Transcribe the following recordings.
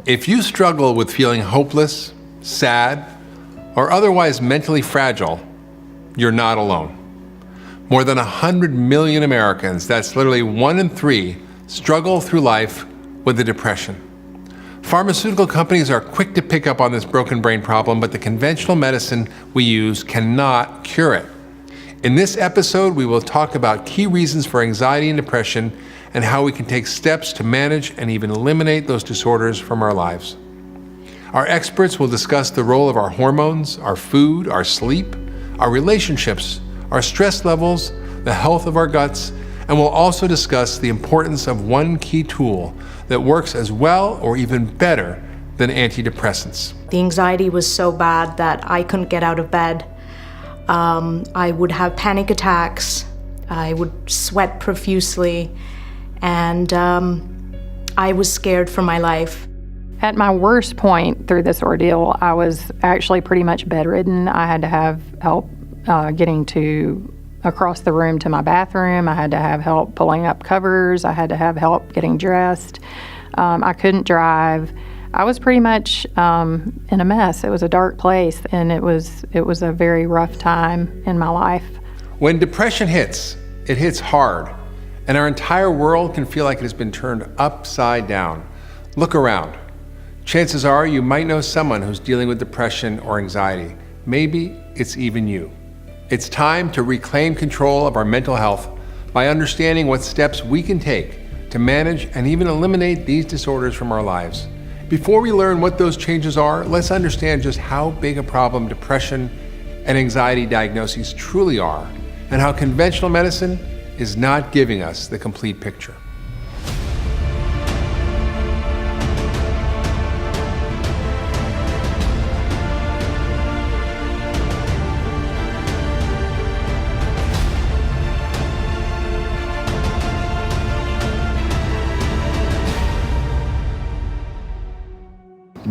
If you struggle with feeling hopeless, sad, or otherwise mentally fragile, you're not alone. More than 100 million Americans, that's literally 1 in 3, struggle through life with a depression. Pharmaceutical companies are quick to pick up on this broken brain problem, but the conventional medicine we use cannot cure it. In this episode, we will talk about key reasons for anxiety and depression and how we can take steps to manage and even eliminate those disorders from our lives. Our experts will discuss the role of our hormones, our food, our sleep, our relationships, our stress levels, the health of our guts, and we'll also discuss the importance of one key tool that works as well or even better than antidepressants. The anxiety was so bad that I couldn't get out of bed. I would have panic attacks. I would sweat profusely, and I was scared for my life. At my worst point through this ordeal, I was actually pretty much bedridden. I had to have help getting across the room to my bathroom. I had to have help pulling up covers. I had to have help getting dressed. I couldn't drive. I was pretty much in a mess. It was a dark place, and it was a very rough time in my life. When depression hits, it hits hard, and our entire world can feel like it has been turned upside down. Look around. Chances are you might know someone who's dealing with depression or anxiety. Maybe it's even you. It's time to reclaim control of our mental health by understanding what steps we can take to manage and even eliminate these disorders from our lives. Before we learn what those changes are, let's understand just how big a problem depression and anxiety diagnoses truly are, and how conventional medicine is not giving us the complete picture.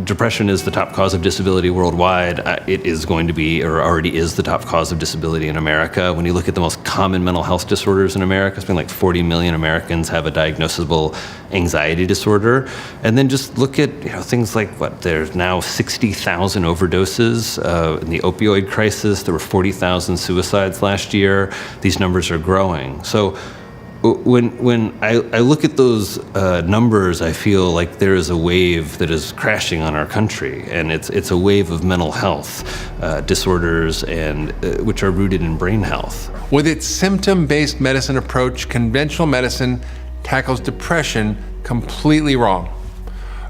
Depression is the top cause of disability worldwide. It is going to be, or already is, the top cause of disability in America. When you look at the most common mental health disorders in America, something like 40 million Americans have a diagnosable anxiety disorder. And then just look at things like there's now 60,000 overdoses in the opioid crisis. There were 40,000 suicides last year. These numbers are growing. So when I look at those numbers, I feel like there is a wave that is crashing on our country, and it's a wave of mental health disorders, and which are rooted in brain health. With its symptom-based medicine approach, conventional medicine tackles depression completely wrong.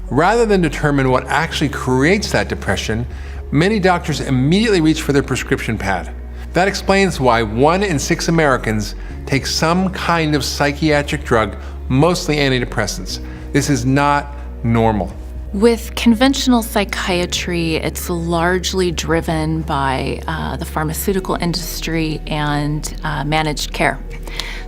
Rather than determine what actually creates that depression, many doctors immediately reach for their prescription pad. That explains why 1 in 6 Americans take some kind of psychiatric drug, mostly antidepressants. This is not normal. With conventional psychiatry, it's largely driven by the pharmaceutical industry and managed care.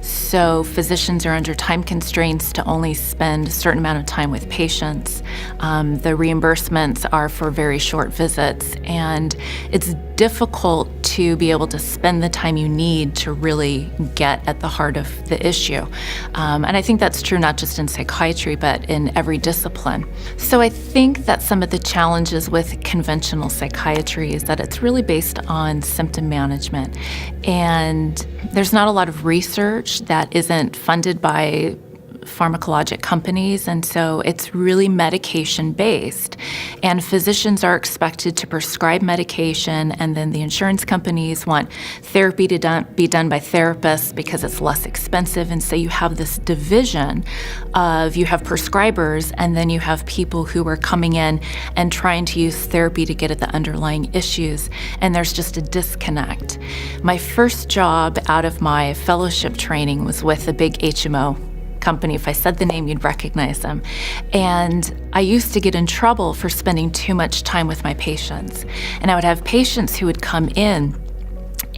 So physicians are under time constraints to only spend a certain amount of time with patients. The reimbursements are for very short visits, and it's difficult to be able to spend the time you need to really get at the heart of the issue. And I think that's true not just in psychiatry, but in every discipline. So I think that some of the challenges with conventional psychiatry is that it's really based on symptom management. And there's not a lot of research that isn't funded by pharmacologic companies, and so it's really medication-based. And physicians are expected to prescribe medication, and then the insurance companies want therapy to be done by therapists because it's less expensive. And so you have this division of, you have prescribers, and then you have people who are coming in and trying to use therapy to get at the underlying issues, and there's just a disconnect. My first job out of my fellowship training was with a big HMO company. If I said the name, you'd recognize them. And I used to get in trouble for spending too much time with my patients. And I would have patients who would come in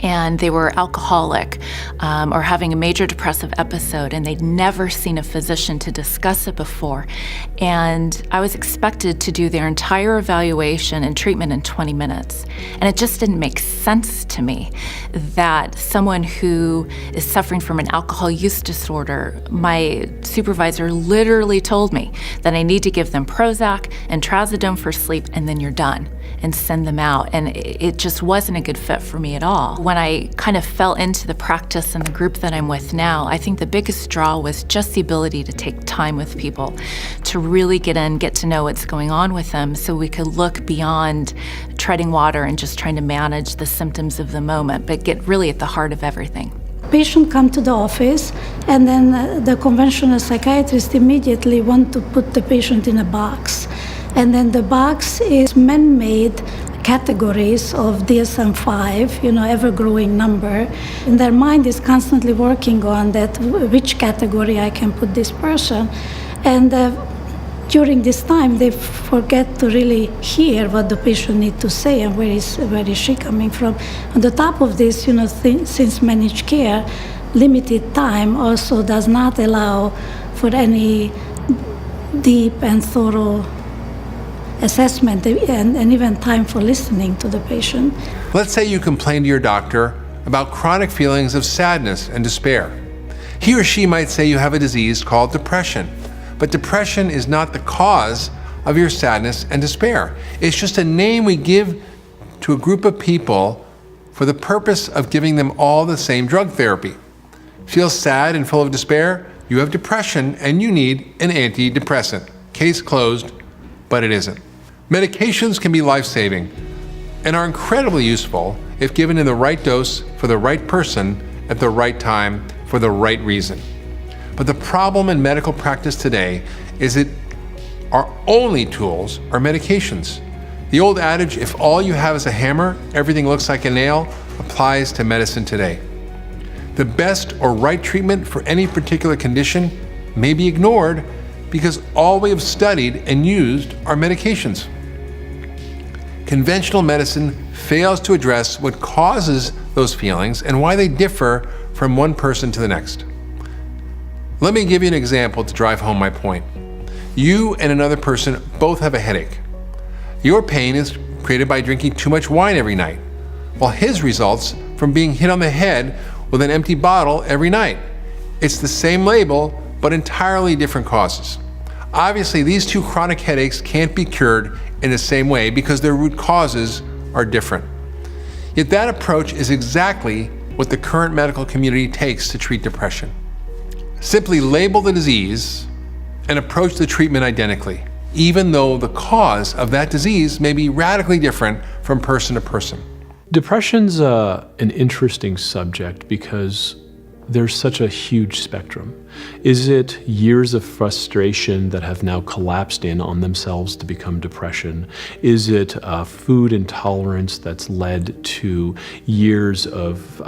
and they were alcoholic or having a major depressive episode, and they'd never seen a physician to discuss it before. And I was expected to do their entire evaluation and treatment in 20 minutes. And it just didn't make sense to me that someone who is suffering from an alcohol use disorder, my supervisor literally told me that I need to give them Prozac and Trazodone for sleep, and then you're done, and send them out. And it just wasn't a good fit for me at all. When I kind of fell into the practice and the group that I'm with now, I think the biggest draw was just the ability to take time with people, to really get to know what's going on with them, so we could look beyond treading water and just trying to manage the symptoms of the moment, but get really at the heart of everything. Patient come to the office, and then the conventional psychiatrist immediately want to put the patient in a box. And then the box is man-made categories of DSM-5, ever-growing number. And their mind is constantly working on that, which category I can put this person. And during this time, they forget to really hear what the patient needs to say and where is she coming from. On the top of this, since managed care, limited time also does not allow for any deep and thorough assessment and even time for listening to the patient. Let's say you complain to your doctor about chronic feelings of sadness and despair. He or she might say you have a disease called depression, but depression is not the cause of your sadness and despair. It's just a name we give to a group of people for the purpose of giving them all the same drug therapy. Feel sad and full of despair? You have depression and you need an antidepressant. Case closed, but it isn't. Medications can be life-saving and are incredibly useful if given in the right dose for the right person at the right time for the right reason. But the problem in medical practice today is that our only tools are medications. The old adage, if all you have is a hammer, everything looks like a nail, applies to medicine today. The best or right treatment for any particular condition may be ignored because all we have studied and used are medications. Conventional medicine fails to address what causes those feelings and why they differ from one person to the next. Let me give you an example to drive home my point. You and another person both have a headache. Your pain is created by drinking too much wine every night, while his results from being hit on the head with an empty bottle every night. It's the same label, but entirely different causes. Obviously, these two chronic headaches can't be cured in the same way because their root causes are different. Yet that approach is exactly what the current medical community takes to treat depression. Simply label the disease and approach the treatment identically, even though the cause of that disease may be radically different from person to person. Depression's an interesting subject because there's such a huge spectrum. Is it years of frustration that have now collapsed in on themselves to become depression? Is it food intolerance that's led to years of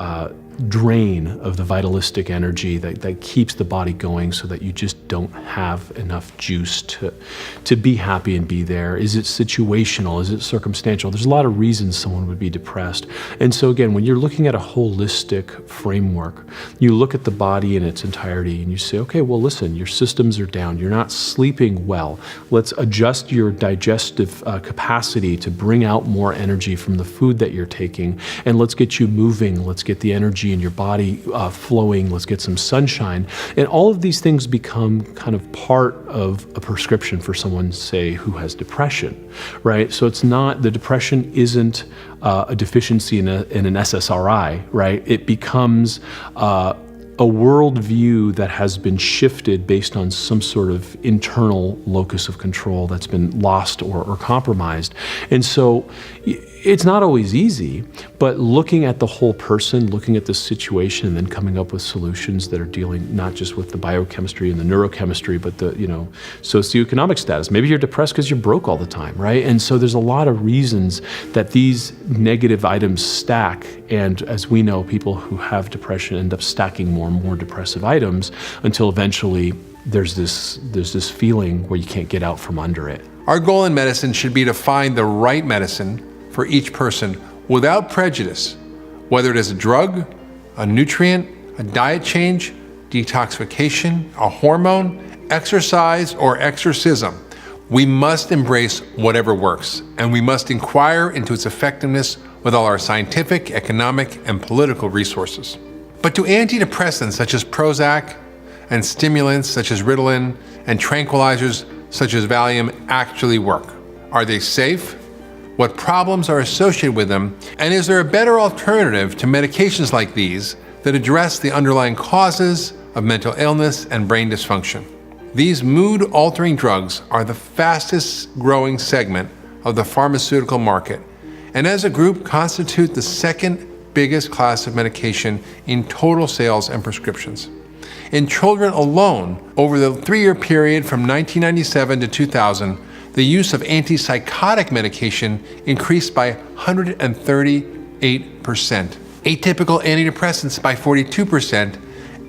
drain of the vitalistic energy that keeps the body going so that you just don't have enough juice to be happy and be there? Is it situational? Is it circumstantial? There's a lot of reasons someone would be depressed. And so again, when you're looking at a holistic framework, you look at the body in its entirety and you say, okay, well listen, your systems are down, you're not sleeping well. Let's adjust your digestive capacity to bring out more energy from the food that you're taking, and let's get you moving, let's get the energy in your body flowing, let's get some sunshine. And all of these things become kind of part of a prescription for someone, say, who has depression, right? So it's not, the depression isn't a deficiency in an SSRI, right? It becomes a worldview that has been shifted based on some sort of internal locus of control that's been lost or compromised. And so it's not always easy, but looking at the whole person, looking at the situation, and then coming up with solutions that are dealing not just with the biochemistry and the neurochemistry, but the socioeconomic status. Maybe you're depressed because you're broke all the time, right? And so there's a lot of reasons that these negative items stack. And as we know, people who have depression end up stacking more and more depressive items until eventually there's this feeling where you can't get out from under it. Our goal in medicine should be to find the right medicine for each person without prejudice Whether it is a drug, a nutrient, a diet change, detoxification, a hormone, exercise, or exorcism, we must embrace whatever works, and we must inquire into its effectiveness with all our scientific, economic, and political resources. But do antidepressants such as Prozac, and stimulants such as Ritalin, and tranquilizers such as Valium actually work? Are they safe? What problems are associated with them? And is there a better alternative to medications like these that address the underlying causes of mental illness and brain dysfunction? These mood-altering drugs are the fastest growing segment of the pharmaceutical market, and as a group constitute the second biggest class of medication in total sales and prescriptions. In children alone, over the 3-year period from 1997 to 2000, the use of antipsychotic medication increased by 138%, atypical antidepressants by 42%,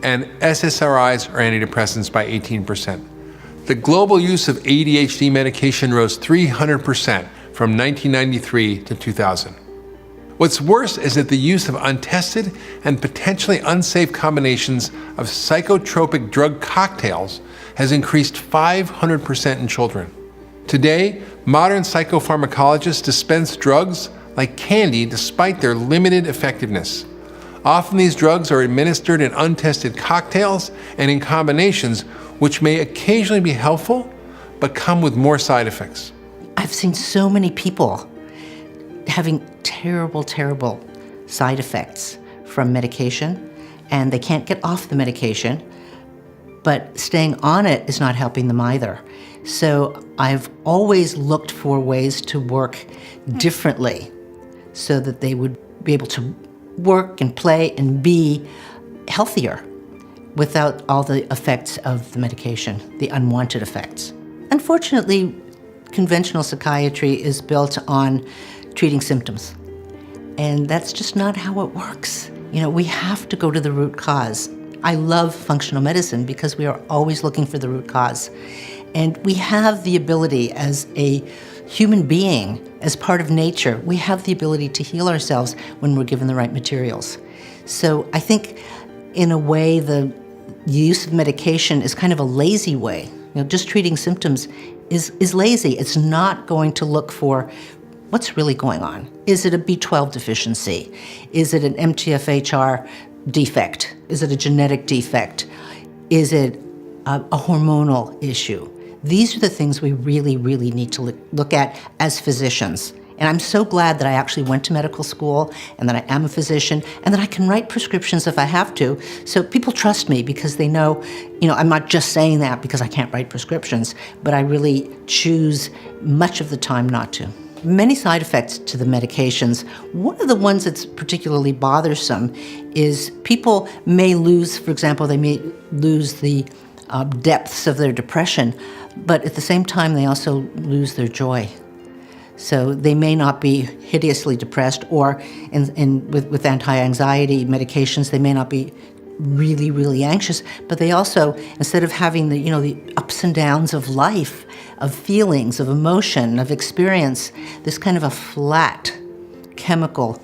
and SSRIs or antidepressants by 18%. The global use of ADHD medication rose 300% from 1993 to 2000. What's worse is that the use of untested and potentially unsafe combinations of psychotropic drug cocktails has increased 500% in children. Today, modern psychopharmacologists dispense drugs like candy despite their limited effectiveness. Often these drugs are administered in untested cocktails and in combinations which may occasionally be helpful, but come with more side effects. I've seen so many people having terrible, terrible side effects from medication, and they can't get off the medication, but staying on it is not helping them either. So I've always looked for ways to work differently so that they would be able to work and play and be healthier without all the effects of the medication, the unwanted effects. Unfortunately, conventional psychiatry is built on treating symptoms, and that's just not how it works. You know, we have to go to the root cause. I love functional medicine because we are always looking for the root cause. And we have the ability as a human being, as part of nature, we have the ability to heal ourselves when we're given the right materials. So I think in a way the use of medication is kind of a lazy way. You know, just treating symptoms is lazy. It's not going to look for what's really going on. Is it a B12 deficiency? Is it an MTHFR defect? Is it a genetic defect? Is it a hormonal issue? These are the things we really, really need to look at as physicians. And I'm so glad that I actually went to medical school and that I am a physician and that I can write prescriptions if I have to. So people trust me because they know, you know, I'm not just saying that because I can't write prescriptions, but I really choose much of the time not to. Many side effects to the medications. One of the ones that's particularly bothersome is people may lose, for example, they may lose the depths of their depression, but at the same time they also lose their joy. So they may not be hideously depressed, or with anti-anxiety medications, they may not be really, really anxious, but they also, instead of having the, you know, the ups and downs of life, of feelings, of emotion, of experience, this kind of a flat chemical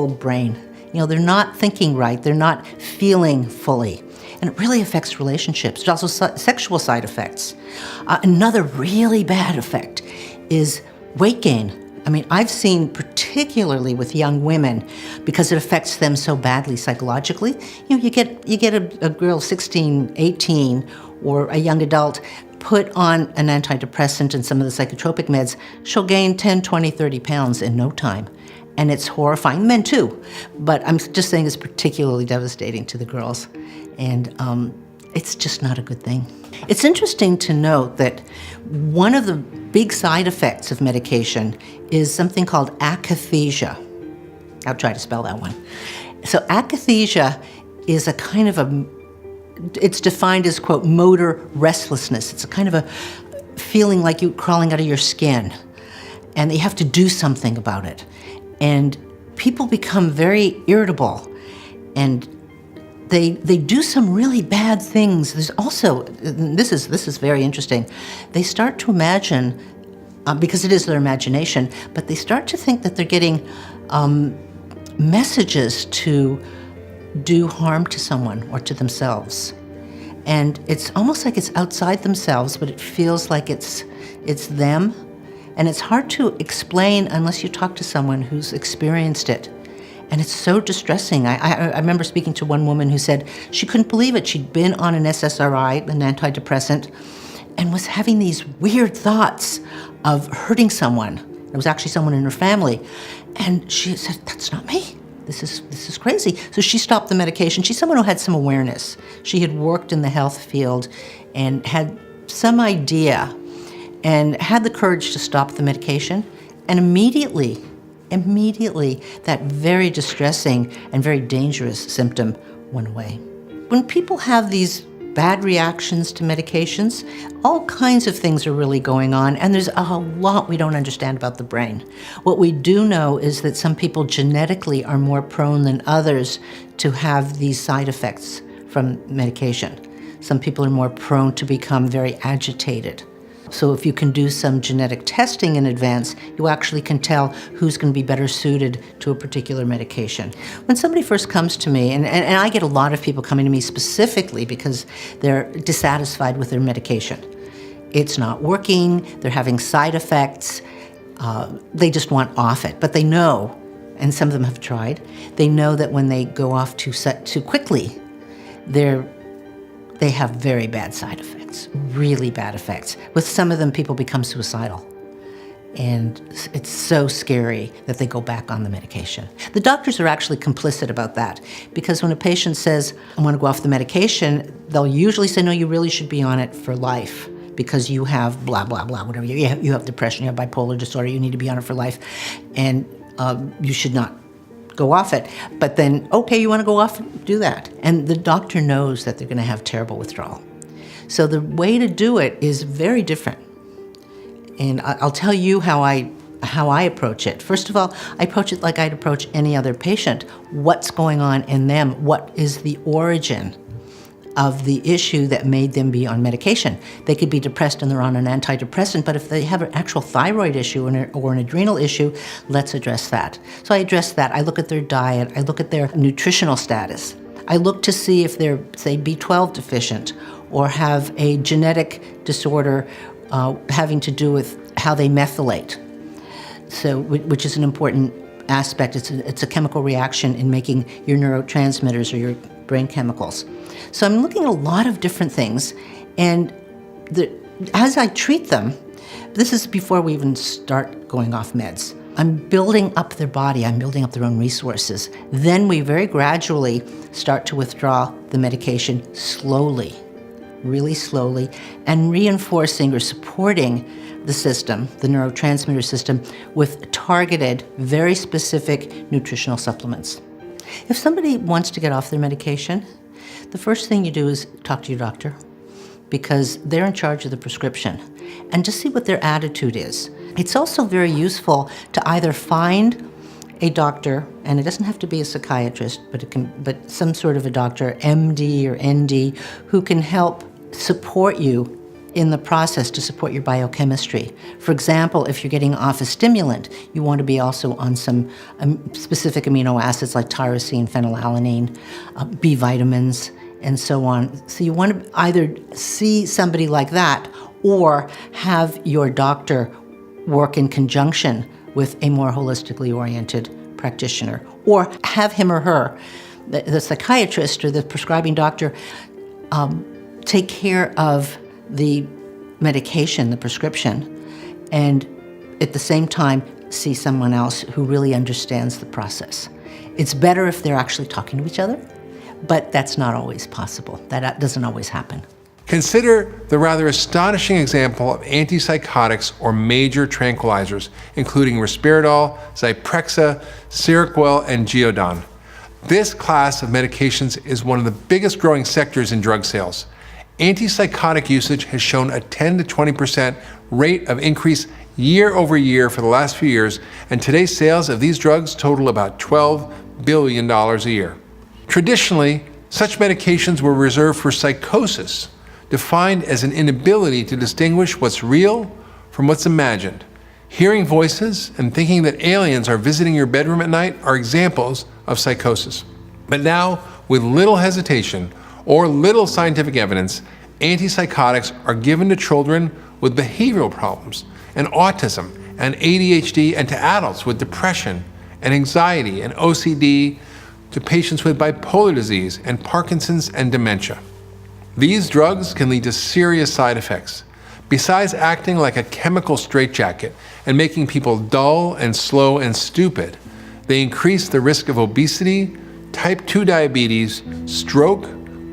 brain. You know, they're not thinking right, they're not feeling fully. And it really affects relationships. There's also sexual side effects. Another really bad effect is weight gain. I mean, I've seen particularly with young women, because it affects them so badly psychologically. You know, you get a girl 16, 18, or a young adult put on an antidepressant and some of the psychotropic meds, she'll gain 10, 20, 30 pounds in no time. And it's horrifying. Men too. But I'm just saying it's particularly devastating to the girls. And it's just not a good thing. It's interesting to note that one of the big side effects of medication is something called akathisia. I'll try to spell that one. So akathisia is a kind of it's defined as, quote, motor restlessness. It's a kind of a feeling like you're crawling out of your skin, and you have to do something about it. And people become very irritable, and they do some really bad things. There's also, this is very interesting, they start to imagine, because it is their imagination, but they start to think that they're getting messages to do harm to someone or to themselves. And it's almost like it's outside themselves, but it feels like it's them. And it's hard to explain unless you talk to someone who's experienced it. And it's so distressing. I remember speaking to one woman who said she couldn't believe it. She'd been on an SSRI, an antidepressant, and was having these weird thoughts of hurting someone. It was actually someone in her family. And she said, that's not me. This is crazy. So she stopped the medication. She's someone who had some awareness. She had worked in the health field and had some idea and had the courage to stop the medication. And immediately, that very distressing and very dangerous symptom went away. When people have these bad reactions to medications, all kinds of things are really going on, and there's a lot we don't understand about the brain. What we do know is that some people genetically are more prone than others to have these side effects from medication. Some people are more prone to become very agitated. So if you can do some genetic testing in advance, you actually can tell who's going to be better suited to a particular medication. When somebody first comes to me, and I get a lot of people coming to me specifically because they're dissatisfied with their medication. It's not working, they're having side effects, they just want off it. But they know, and some of them have tried, they know that when they go off too quickly, they have very bad side effects, really bad effects. With some of them, people become suicidal. And it's so scary that they go back on the medication. The doctors are actually complicit about that, because when a patient says, I want to go off the medication, they'll usually say, no, you really should be on it for life because you have blah, blah, blah, whatever. You have depression, you have bipolar disorder, you need to be on it for life, and you should not go off it. But then, okay, you want to go off, do that. And the doctor knows that they're going to have terrible withdrawal. So the way to do it is very different. And I'll tell you how I approach it. First of all, I approach it like I'd approach any other patient. What's going on in them? What is the origin of the issue that made them be on medication? They could be depressed and they're on an antidepressant, but if they have an actual thyroid issue or an adrenal issue, let's address that. So I address that. I look at their diet. I look at their nutritional status. I look to see if they're, say, B12 deficient or have a genetic disorder having to do with how they methylate, so which is an important aspect. It's a chemical reaction in making your neurotransmitters or your brain chemicals. So I'm looking at a lot of different things, and as I treat them, this is before we even start going off meds, I'm building up their body, I'm building up their own resources. Then we very gradually start to withdraw the medication slowly, really slowly, and reinforcing or supporting the system, the neurotransmitter system, with targeted, very specific nutritional supplements. If somebody wants to get off their medication, the first thing you do is talk to your doctor, because they're in charge of the prescription, and just see what their attitude is. It's also very useful to either find a doctor, and it doesn't have to be a psychiatrist, but some sort of a doctor, MD or ND, who can help support you in the process to support your biochemistry. For example, if you're getting off a stimulant, you want to be also on some specific amino acids like tyrosine, phenylalanine, B vitamins, and so on. So you want to either see somebody like that or have your doctor work in conjunction with a more holistically oriented practitioner, or have him or her, the psychiatrist or the prescribing doctor, take care of the medication, the prescription, and at the same time see someone else who really understands the process. It's better if they're actually talking to each other, but that's not always possible. That doesn't always happen. Consider the rather astonishing example of antipsychotics or major tranquilizers, including Risperidol, Zyprexa, Seroquel, and Geodon. This class of medications is one of the biggest growing sectors in drug sales. Antipsychotic usage has shown a 10 to 20% rate of increase year over year for the last few years, and today's sales of these drugs total about $12 billion a year. Traditionally, such medications were reserved for psychosis, defined as an inability to distinguish what's real from what's imagined. Hearing voices and thinking that aliens are visiting your bedroom at night are examples of psychosis. But now, with little hesitation or little scientific evidence, antipsychotics are given to children with behavioral problems and autism and ADHD, and to adults with depression and anxiety and OCD, to patients with bipolar disease and Parkinson's and dementia. These drugs can lead to serious side effects. Besides acting like a chemical straitjacket and making people dull and slow and stupid, they increase the risk of obesity, type 2 diabetes, stroke,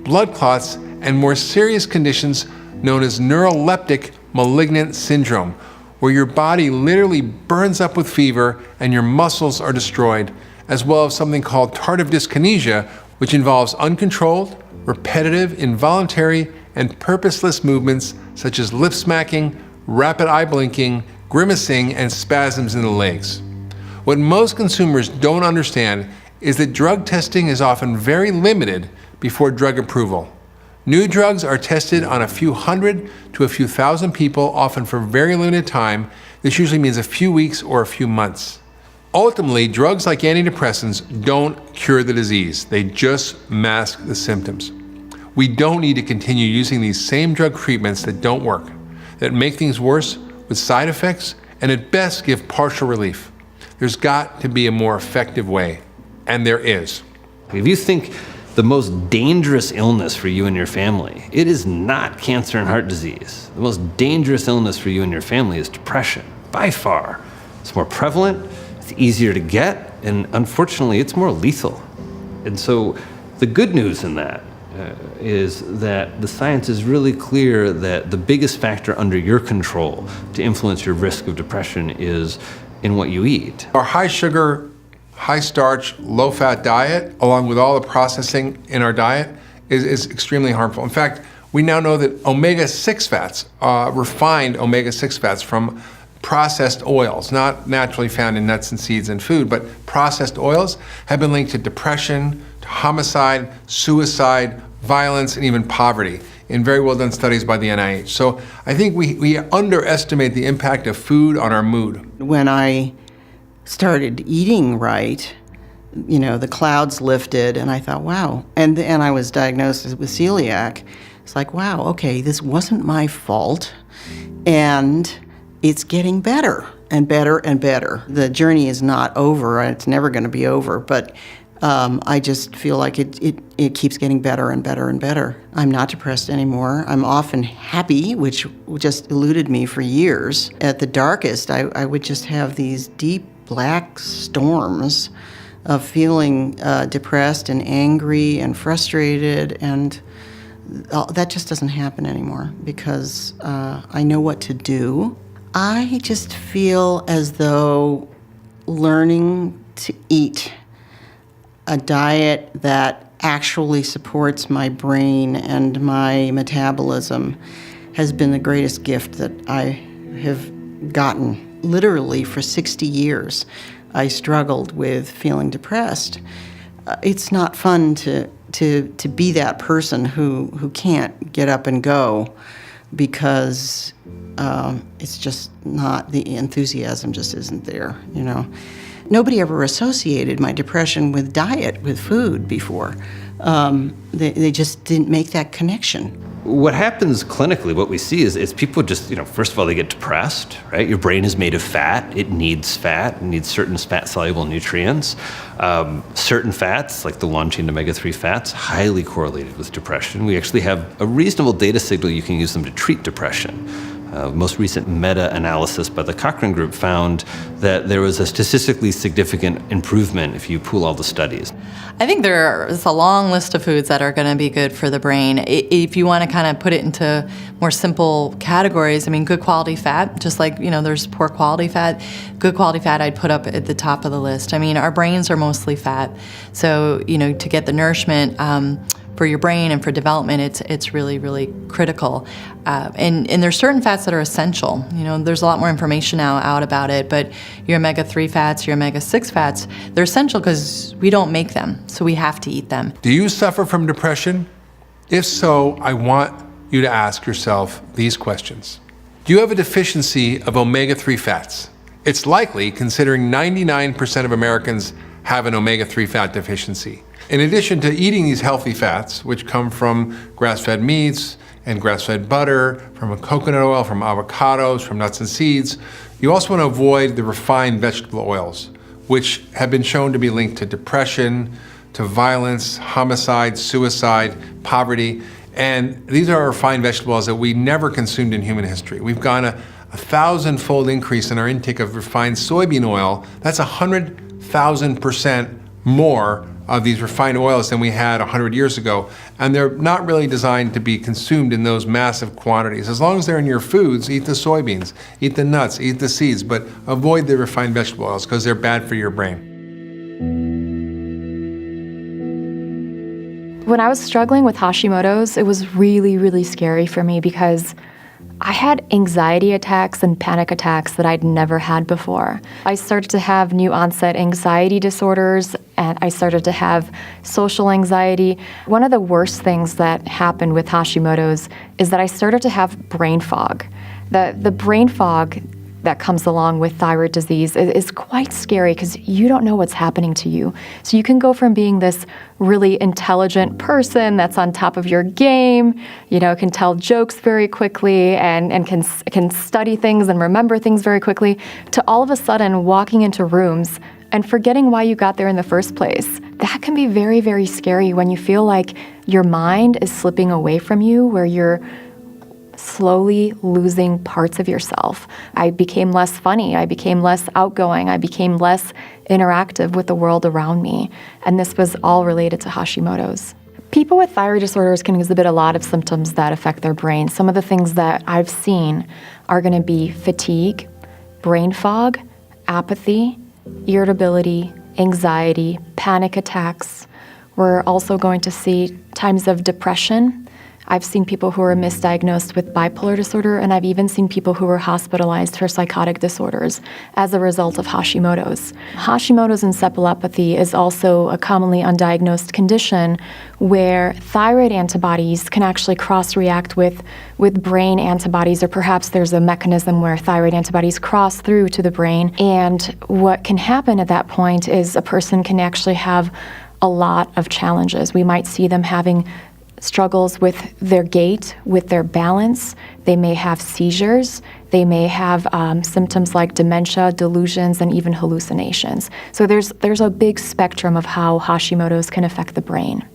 blood clots, and more serious conditions known as neuroleptic malignant syndrome, where your body literally burns up with fever and your muscles are destroyed, as well as something called tardive dyskinesia, which involves uncontrolled, repetitive, involuntary, and purposeless movements such as lip smacking, rapid eye blinking, grimacing, and spasms in the legs. What most consumers don't understand is that drug testing is often very limited before drug approval. New drugs are tested on a few hundred to a few thousand people, often for very limited time. This usually means a few weeks or a few months. Ultimately, drugs like antidepressants don't cure the disease. They just mask the symptoms. We don't need to continue using these same drug treatments that don't work, that make things worse with side effects, and at best give partial relief. There's got to be a more effective way, and there is. If you think the most dangerous illness for you and your family, it is not cancer and heart disease. The most dangerous illness for you and your family is depression, by far. It's more prevalent, it's easier to get, and unfortunately, it's more lethal. And so the good news in that is that the science is really clear that the biggest factor under your control to influence your risk of depression is in what you eat. Our high sugar, high starch, low fat diet, along with all the processing in our diet, is extremely harmful. In fact, we now know that omega-6 fats, refined omega-6 fats from processed oils, not naturally found in nuts and seeds and food, but processed oils, have been linked to depression, to homicide, suicide, violence, and even poverty in very well done studies by the NIH. So I think we underestimate the impact of food on our mood. When I started eating right, the clouds lifted, and I thought, wow. And I was diagnosed with celiac. It's like, wow, okay, this wasn't my fault, and it's getting better and better and better. The journey is not over, and it's never going to be over, but I just feel like it keeps getting better and better and better. I'm not depressed anymore. I'm often happy, which just eluded me for years. At the darkest, I would just have these deep black storms of feeling depressed and angry and frustrated, and that just doesn't happen anymore because I know what to do. I just feel as though learning to eat a diet that actually supports my brain and my metabolism has been the greatest gift that I have gotten. Literally for 60 years, I struggled with feeling depressed. It's not fun to be that person who can't get up and go because it's just not, the enthusiasm just isn't there, Nobody ever associated my depression with diet, with food before. They just didn't make that connection. What happens clinically, what we see is people just, first of all, they get depressed, right? Your brain is made of fat. It needs certain fat-soluble nutrients. Certain fats, like the long-chain omega-3 fats, highly correlated with depression. We actually have a reasonable data signal you can use them to treat depression. Most recent meta-analysis by the Cochrane Group found that there was a statistically significant improvement if you pool all the studies. I think there's a long list of foods that are going to be good for the brain. If you want to kind of put it into more simple categories, good quality fat, just like, there's poor quality fat. Good quality fat I'd put up at the top of the list. Our brains are mostly fat. So, to get the nourishment for your brain and for development, it's really, really critical. And there's certain fats that are essential. There's a lot more information now out about it, but your omega-3 fats, your omega-6 fats, they're essential because we don't make them, so we have to eat them. Do you suffer from depression? If so, I want you to ask yourself these questions. Do you have a deficiency of omega-3 fats? It's likely, considering 99% of Americans have an omega-3 fat deficiency. In addition to eating these healthy fats, which come from grass-fed meats and grass-fed butter, from coconut oil, from avocados, from nuts and seeds, you also want to avoid the refined vegetable oils, which have been shown to be linked to depression, to violence, homicide, suicide, poverty. And these are refined vegetable oils that we never consumed in human history. We've gone a 1,000-fold increase in our intake of refined soybean oil. That's 100,000% more of these refined oils than we had 100 years ago. And they're not really designed to be consumed in those massive quantities. As long as they're in your foods, eat the soybeans, eat the nuts, eat the seeds, but avoid the refined vegetable oils because they're bad for your brain. When I was struggling with Hashimoto's, it was really, really scary for me because I had anxiety attacks and panic attacks that I'd never had before. I started to have new onset anxiety disorders, and I started to have social anxiety. One of the worst things that happened with Hashimoto's is that I started to have brain fog. The brain fog that comes along with thyroid disease is quite scary because you don't know what's happening to you. So you can go from being this really intelligent person that's on top of your game, can tell jokes very quickly and can study things and remember things very quickly, to all of a sudden walking into rooms and forgetting why you got there in the first place. That can be very, very scary when you feel like your mind is slipping away from you, where you're slowly losing parts of yourself. I became less funny. I became less outgoing. I became less interactive with the world around me. And this was all related to Hashimoto's. People with thyroid disorders can exhibit a lot of symptoms that affect their brain. Some of the things that I've seen are going to be fatigue, brain fog, apathy, irritability, anxiety, panic attacks. We're also going to see times of depression. I've seen people who are misdiagnosed with bipolar disorder, and I've even seen people who were hospitalized for psychotic disorders as a result of Hashimoto's. Hashimoto's encephalopathy is also a commonly undiagnosed condition where thyroid antibodies can actually cross-react with brain antibodies, or perhaps there's a mechanism where thyroid antibodies cross through to the brain. And what can happen at that point is a person can actually have a lot of challenges. We might see them having struggles with their gait, with their balance. They may have seizures. They may have symptoms like dementia, delusions, and even hallucinations. So there's a big spectrum of how Hashimoto's can affect the brain.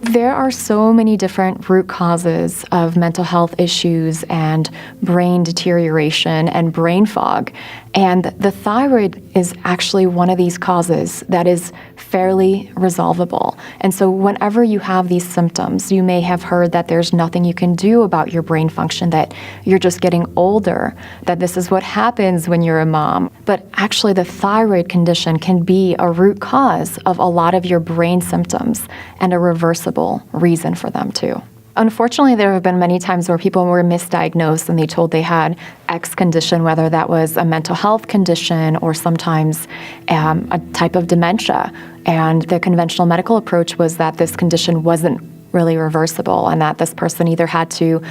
There are so many different root causes of mental health issues and brain deterioration and brain fog. And the thyroid is actually one of these causes that is fairly resolvable. And so whenever you have these symptoms, you may have heard that there's nothing you can do about your brain function, that you're just getting older, that this is what happens when you're a mom. But actually the thyroid condition can be a root cause of a lot of your brain symptoms and a reversible reason for them too. Unfortunately, there have been many times where people were misdiagnosed and they told they had X condition, whether that was a mental health condition or sometimes a type of dementia. And the conventional medical approach was that this condition wasn't really reversible and that this person either had to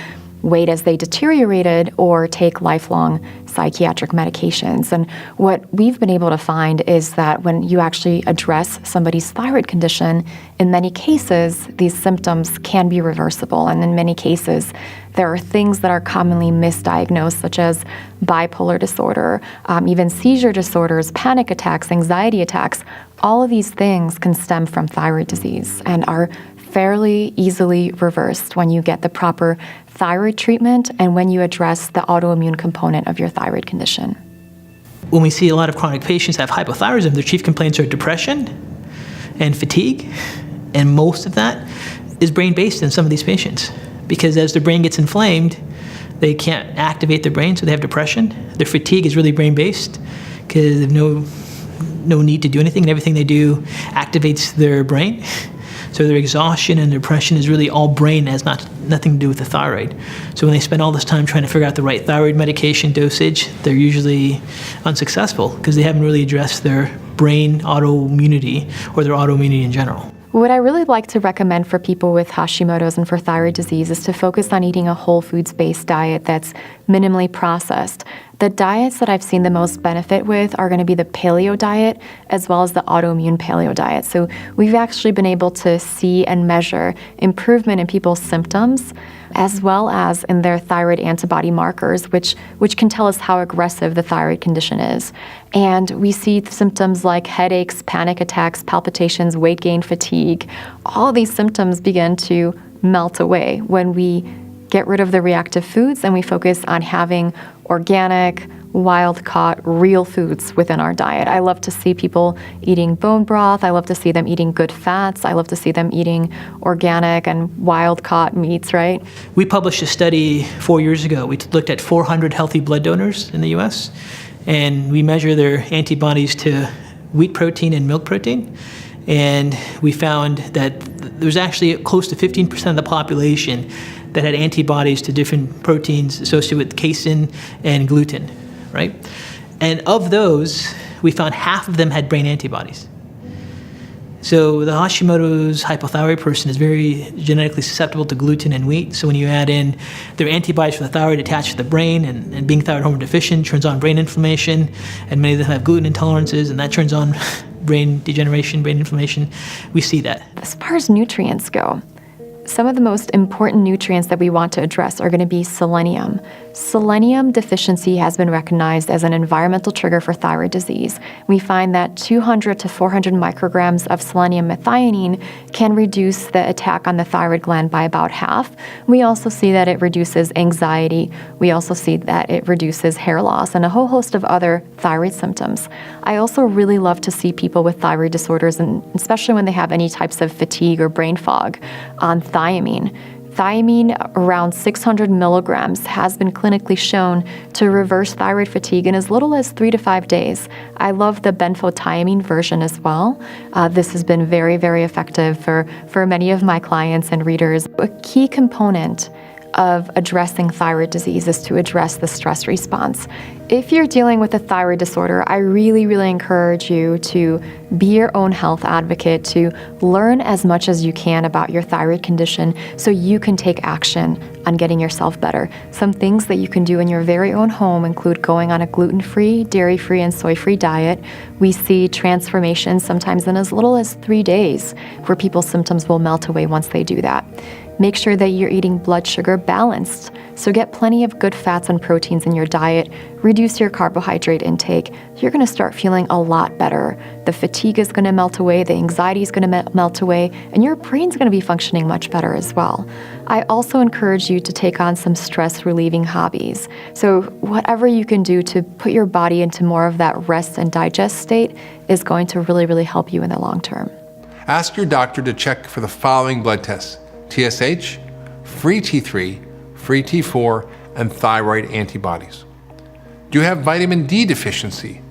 wait as they deteriorated or take lifelong psychiatric medications. And what we've been able to find is that when you actually address somebody's thyroid condition, in many cases, these symptoms can be reversible. And in many cases, there are things that are commonly misdiagnosed, such as bipolar disorder, even seizure disorders, panic attacks, anxiety attacks. All of these things can stem from thyroid disease and are fairly easily reversed when you get the proper thyroid treatment and when you address the autoimmune component of your thyroid condition. When we see a lot of chronic patients have hypothyroidism, their chief complaints are depression and fatigue, and most of that is brain-based in some of these patients, because as their brain gets inflamed, they can't activate their brain, so they have depression. Their fatigue is really brain-based because they have no need to do anything, and everything they do activates their brain. So their exhaustion and depression is really all brain, has nothing to do with the thyroid. So when they spend all this time trying to figure out the right thyroid medication dosage, they're usually unsuccessful because they haven't really addressed their brain autoimmunity or their autoimmunity in general. What I really like to recommend for people with Hashimoto's and for thyroid disease is to focus on eating a whole foods-based diet that's minimally processed. The diets that I've seen the most benefit with are going to be the paleo diet as well as the autoimmune paleo diet. So we've actually been able to see and measure improvement in people's symptoms as well as in their thyroid antibody markers, which can tell us how aggressive the thyroid condition is. And we see symptoms like headaches, panic attacks, palpitations, weight gain, fatigue. All of these symptoms begin to melt away when we get rid of the reactive foods and we focus on having organic, wild-caught, real foods within our diet. I love to see people eating bone broth. I love to see them eating good fats. I love to see them eating organic and wild-caught meats, right? We published a study 4 years ago. We looked at 400 healthy blood donors in the U.S., and we measure their antibodies to wheat protein and milk protein. And we found that there was actually close to 15% of the population that had antibodies to different proteins associated with casein and gluten, right? And of those, we found half of them had brain antibodies. So the Hashimoto's hypothyroid person is very genetically susceptible to gluten and wheat. So when you add in their antibodies for the thyroid attached to the brain, and being thyroid hormone deficient turns on brain inflammation, and many of them have gluten intolerances, and that turns on brain degeneration, brain inflammation, we see that. As far as nutrients go, some of the most important nutrients that we want to address are going to be selenium. Selenium deficiency has been recognized as an environmental trigger for thyroid disease. We find that 200 to 400 micrograms of selenium methionine can reduce the attack on the thyroid gland by about half. We also see that it reduces anxiety. We also see that it reduces hair loss and a whole host of other thyroid symptoms. I also really love to see people with thyroid disorders, and especially when they have any types of fatigue or brain fog, on thiamine. Thiamine, around 600 milligrams, has been clinically shown to reverse thyroid fatigue in as little as 3 to 5 days. I love the benfotiamine version as well. This has been very, very effective for many of my clients and readers. A key component of addressing thyroid disease is to address the stress response. If you're dealing with a thyroid disorder, I really, really encourage you to be your own health advocate, to learn as much as you can about your thyroid condition so you can take action on getting yourself better. Some things that you can do in your very own home include going on a gluten-free, dairy-free, and soy-free diet. We see transformations sometimes in as little as 3 days where people's symptoms will melt away once they do that. Make sure that you're eating blood sugar balanced. So get plenty of good fats and proteins in your diet. Reduce your carbohydrate intake. You're going to start feeling a lot better. The fatigue is going to melt away, the anxiety is going to melt away, and your brain's going to be functioning much better as well. I also encourage you to take on some stress-relieving hobbies. So whatever you can do to put your body into more of that rest and digest state is going to really, really help you in the long term. Ask your doctor to check for the following blood tests: TSH, free T3, free T4, and thyroid antibodies. Do you have vitamin D deficiency?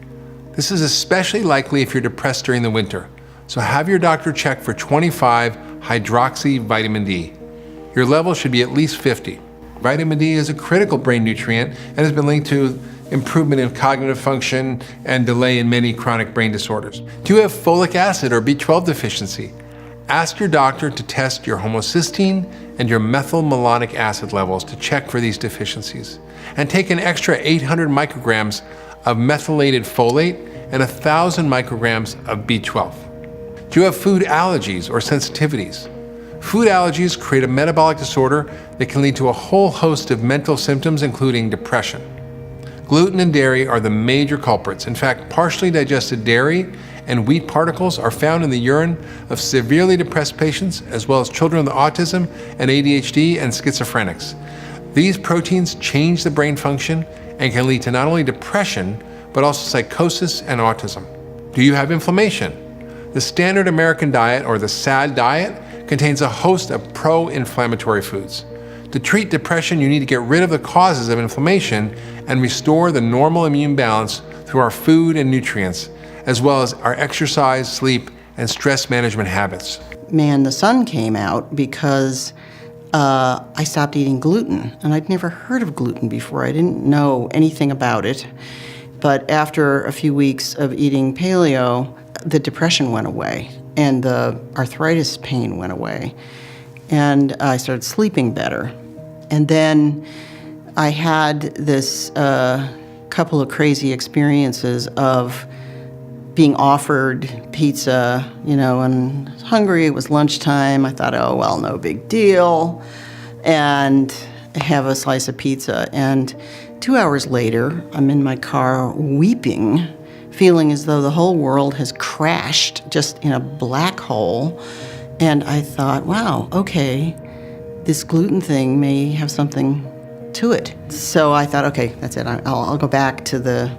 This is especially likely if you're depressed during the winter, so have your doctor check for 25-hydroxy vitamin D. Your level should be at least 50. Vitamin D is a critical brain nutrient and has been linked to improvement in cognitive function and delay in many chronic brain disorders. Do you have folic acid or B12 deficiency? Ask your doctor to test your homocysteine and your methylmalonic acid levels to check for these deficiencies. And take an extra 800 micrograms of methylated folate and 1,000 micrograms of B12. Do you have food allergies or sensitivities? Food allergies create a metabolic disorder that can lead to a whole host of mental symptoms, including depression. Gluten and dairy are the major culprits. In fact, partially digested dairy and wheat particles are found in the urine of severely depressed patients, as well as children with autism and ADHD and schizophrenics. These proteins change the brain function and can lead to not only depression, but also psychosis and autism. Do you have inflammation? The standard American diet, or the SAD diet, contains a host of pro-inflammatory foods. To treat depression, you need to get rid of the causes of inflammation and restore the normal immune balance through our food and nutrients, as well as our exercise, sleep, and stress management habits. Man, the sun came out because I stopped eating gluten, and I'd never heard of gluten before. I didn't know anything about it. But after a few weeks of eating paleo, the depression went away. and the arthritis pain went away. And I started sleeping better. And then I had this couple of crazy experiences of being offered pizza, and I was hungry. It was lunchtime. I thought, oh, well, no big deal. And have a slice of pizza. And 2 hours later, I'm in my car weeping, feeling as though the whole world has crashed just in a black hole. And I thought, wow, okay, this gluten thing may have something to it. So I thought, okay, that's it. I'll go back to the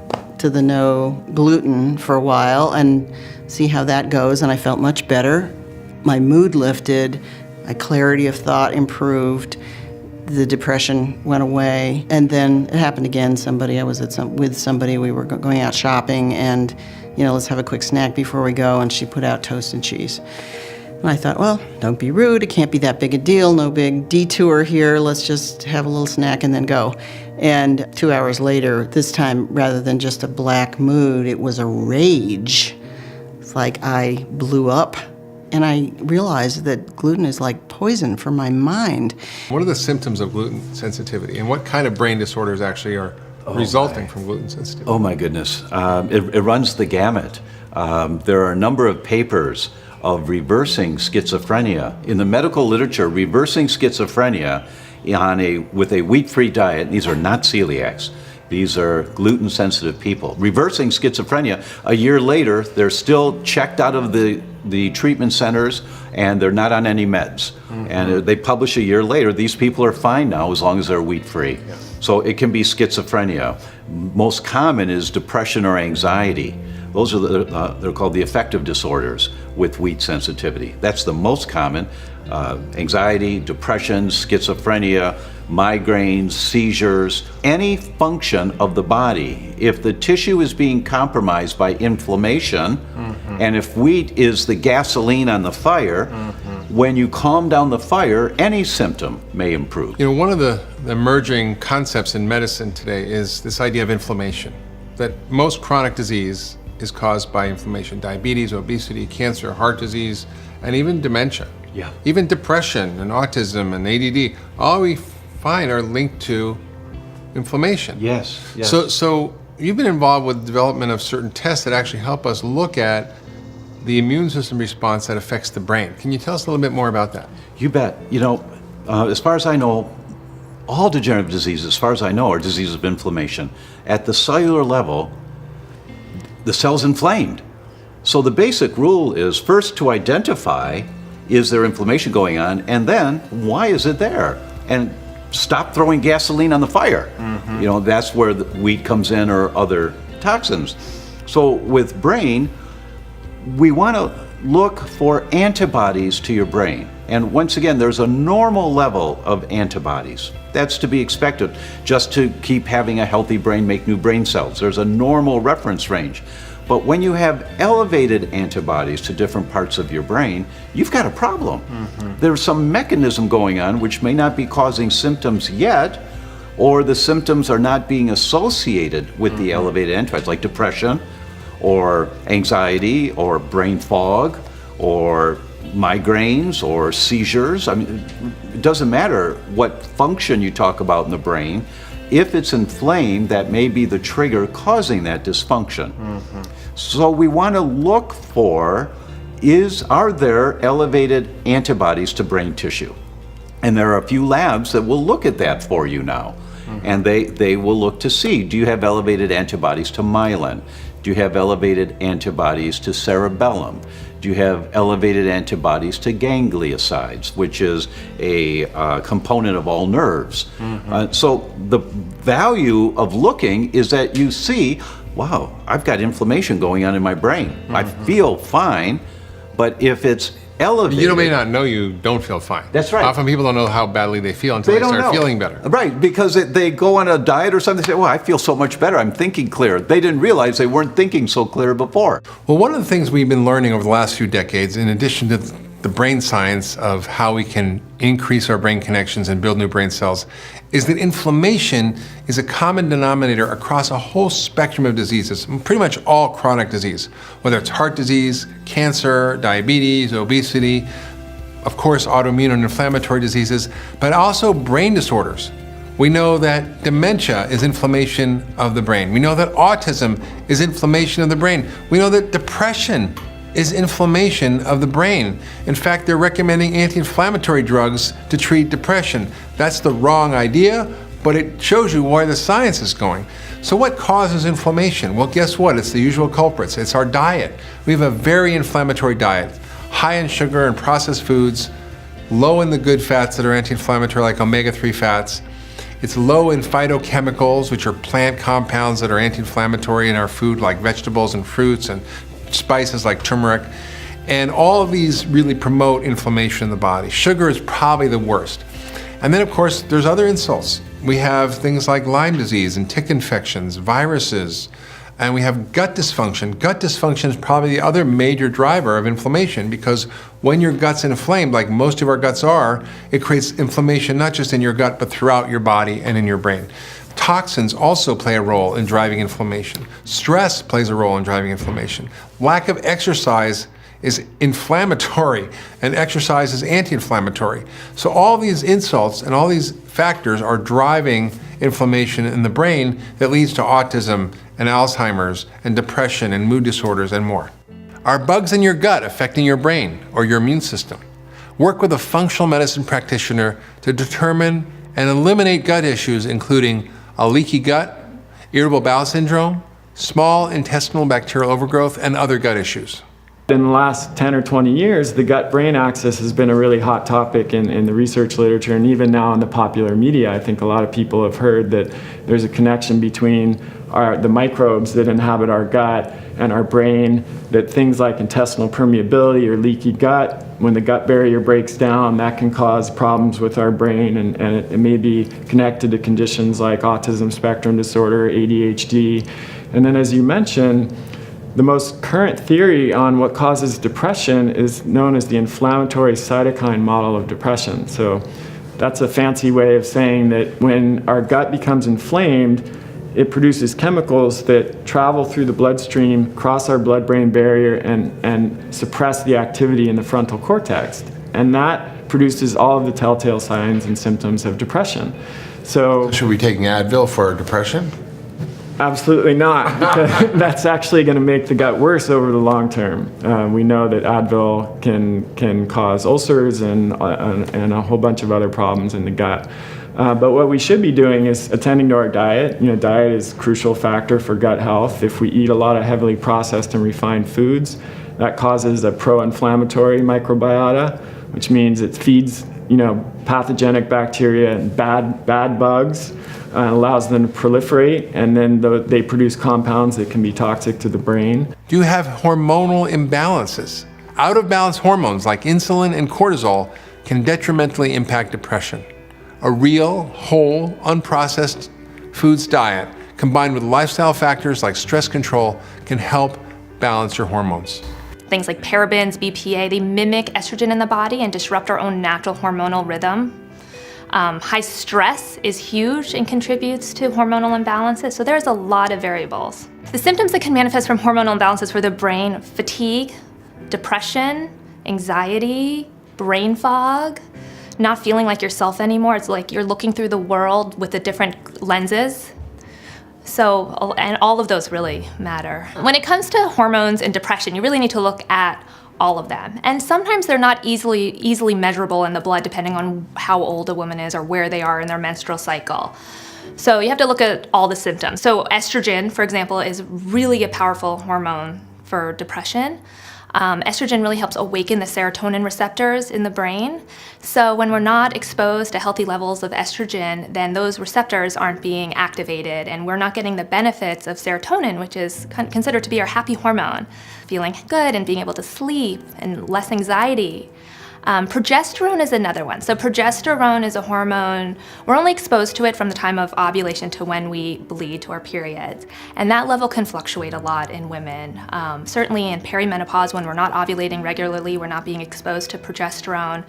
no gluten for a while and see how that goes. And I felt much better. My mood lifted, my clarity of thought improved, the depression went away. And then it happened again. I was with somebody, we were going out shopping, and let's have a quick snack before we go, and she put out toast and cheese. And I thought, well, don't be rude, it can't be that big a deal, no big detour here, let's just have a little snack and then go. And 2 hours later, this time, rather than just a black mood, it was a rage. It's like I blew up, and I realized that gluten is like poison for my mind. What are the symptoms of gluten sensitivity, and what kind of brain disorders actually are resulting from gluten sensitivity? Oh my goodness, it runs the gamut. There are a number of papers of reversing schizophrenia. In the medical literature, reversing schizophrenia with a wheat-free diet, these are not celiacs, these are gluten-sensitive people. Reversing schizophrenia, a year later, they're still checked out of the treatment centers, and they're not on any meds. Mm-hmm. And they publish a year later, these people are fine now as long as they're wheat-free. Yeah. So it can be schizophrenia. Most common is depression or anxiety. Those are they're called the affective disorders with wheat sensitivity. That's the most common. Anxiety, depression, schizophrenia, migraines, seizures, any function of the body. If the tissue is being compromised by inflammation, and if wheat is the gasoline on the fire, when you calm down the fire, any symptom may improve. One of the emerging concepts in medicine today is this idea of inflammation, that most chronic disease is caused by inflammation. Diabetes, obesity, cancer, heart disease, and even dementia. Yeah. Even depression and autism and ADD, all we find are linked to inflammation. Yes. So you've been involved with the development of certain tests that actually help us look at the immune system response that affects the brain. Can you tell us a little bit more about that? You bet. As far as I know, all degenerative diseases, as far as I know, are diseases of inflammation. At the cellular level, the cell's inflamed. So the basic rule is first to identify, is there inflammation going on, and then why is it there? And stop throwing gasoline on the fire. That's where the wheat comes in, or other toxins. So with brain, we want to look for antibodies to your brain. And once again, there's a normal level of antibodies. That's to be expected, just to keep having a healthy brain, make new brain cells. There's a normal reference range. But when you have elevated antibodies to different parts of your brain, you've got a problem. There's some mechanism going on which may not be causing symptoms yet, or the symptoms are not being associated with the elevated antibodies, like depression, or anxiety, or brain fog, or migraines, or seizures. I mean, it doesn't matter what function you talk about in the brain. If it's inflamed, that may be the trigger causing that dysfunction. So we want to look for, are there elevated antibodies to brain tissue? And there are a few labs that will look at that for you now. And they will look to see, do you have elevated antibodies to myelin? Do you have elevated antibodies to cerebellum? Do you have elevated antibodies to gangliosides, which is a component of all nerves? So the value of looking is that you see, wow, I've got inflammation going on in my brain. I feel fine, but if it's elevated... You may not know you don't feel fine. That's right. Often people don't know how badly they feel until they start feeling better. Right, because they go on a diet or something, they say, well, I feel so much better, I'm thinking clear. They didn't realize they weren't thinking so clear before. Well, one of the things we've been learning over the last few decades, in addition to the brain science of how we can increase our brain connections and build new brain cells is that inflammation is a common denominator across a whole spectrum of diseases, pretty much all chronic disease, whether it's heart disease, cancer, diabetes, obesity, of course, autoimmune and inflammatory diseases, but also brain disorders. We know that dementia is inflammation of the brain. We know that autism is inflammation of the brain. We know that depression is inflammation of the brain. In fact, they're recommending anti-inflammatory drugs to treat depression. That's the wrong idea, but it shows you where the science is going. So what causes inflammation? Well, guess what? It's the usual culprits. It's our diet. We have a very inflammatory diet, high in sugar and processed foods, low in the good fats that are anti-inflammatory like omega-3 fats. It's low in phytochemicals, which are plant compounds that are anti-inflammatory in our food like vegetables and fruits and spices like turmeric. And all of these really promote inflammation in the body. Sugar is probably the worst. And then of course, there's other insults. We have things like Lyme disease and tick infections, viruses, and we have gut dysfunction. Gut dysfunction is probably the other major driver of inflammation because when your gut's inflamed, like most of our guts are, it creates inflammation not just in your gut, but throughout your body and in your brain. Toxins also play a role in driving inflammation. Stress plays a role in driving inflammation. Lack of exercise is inflammatory, and exercise is anti-inflammatory. So all these insults and all these factors are driving inflammation in the brain that leads to autism and Alzheimer's and depression and mood disorders and more. Are bugs in your gut affecting your brain or your immune system? Work with a functional medicine practitioner to determine and eliminate gut issues, including a leaky gut, irritable bowel syndrome, small intestinal bacterial overgrowth, and other gut issues. In the last 10 or 20 years, the gut-brain axis has been a really hot topic in the research literature, and even now in the popular media. I think a lot of people have heard that there's a connection between the microbes that inhabit our gut and our brain, that things like intestinal permeability or leaky gut, when the gut barrier breaks down, that can cause problems with our brain, and it may be connected to conditions like autism spectrum disorder, ADHD. And then as you mentioned, the most current theory on what causes depression is known as the inflammatory cytokine model of depression. So that's a fancy way of saying that when our gut becomes inflamed, it produces chemicals that travel through the bloodstream, cross our blood-brain barrier, and suppress the activity in the frontal cortex. And that produces all of the telltale signs and symptoms of depression. So should we be taking Advil for depression? Absolutely not, because that's actually going to make the gut worse over the long term. We know that Advil can cause ulcers and a whole bunch of other problems in the gut. But what we should be doing is attending to our diet. You know, diet is a crucial factor for gut health. If we eat a lot of heavily processed and refined foods, that causes a pro-inflammatory microbiota, which means it feeds, pathogenic bacteria and bad bugs, allows them to proliferate, and then they produce compounds that can be toxic to the brain. Do you have hormonal imbalances? Out of balance hormones like insulin and cortisol can detrimentally impact depression. A real, whole, unprocessed foods diet combined with lifestyle factors like stress control can help balance your hormones. Things like parabens, BPA, they mimic estrogen in the body and disrupt our own natural hormonal rhythm. High stress is huge and contributes to hormonal imbalances, so there's a lot of variables. The symptoms that can manifest from hormonal imbalances for the brain: fatigue, depression, anxiety, brain fog, not feeling like yourself anymore. It's like you're looking through the world with the different lenses. So, and all of those really matter. When it comes to hormones and depression, you really need to look at all of them. And sometimes they're not easily measurable in the blood depending on how old a woman is or where they are in their menstrual cycle. So you have to look at all the symptoms. So estrogen, for example, is really a powerful hormone for depression. Estrogen really helps awaken the serotonin receptors in the brain. So when we're not exposed to healthy levels of estrogen, then those receptors aren't being activated and we're not getting the benefits of serotonin, which is considered to be our happy hormone. Feeling good and being able to sleep and less anxiety. Progesterone is another one. So progesterone is a hormone, we're only exposed to it from the time of ovulation to when we bleed to our periods. And that level can fluctuate a lot in women. Certainly in perimenopause, when we're not ovulating regularly, we're not being exposed to progesterone.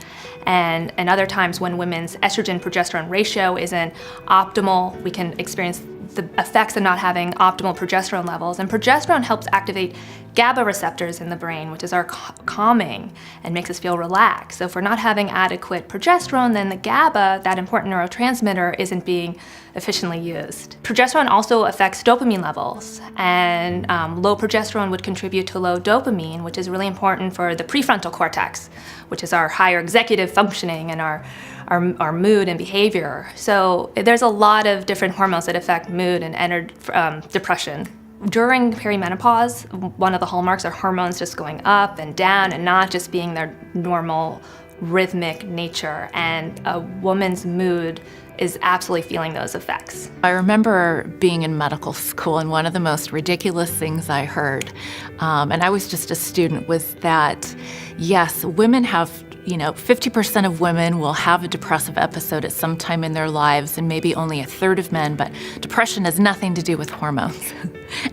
And other times when women's estrogen-progesterone ratio isn't optimal, we can experience the effects of not having optimal progesterone levels. And progesterone helps activate GABA receptors in the brain, which is our calming and makes us feel relaxed. So if we're not having adequate progesterone, then the GABA, that important neurotransmitter, isn't being efficiently used. Progesterone also affects dopamine levels, and low progesterone would contribute to low dopamine, which is really important for the prefrontal cortex, which is our higher executive functioning and our mood and behavior. So there's a lot of different hormones that affect mood and depression. During perimenopause, one of the hallmarks are hormones just going up and down and not just being their normal rhythmic nature. And a woman's mood is absolutely feeling those effects. I remember being in medical school, and one of the most ridiculous things I heard, and I was just a student, was that, yes, women have 50% of women will have a depressive episode at some time in their lives, and maybe only a third of men, but depression has nothing to do with hormones.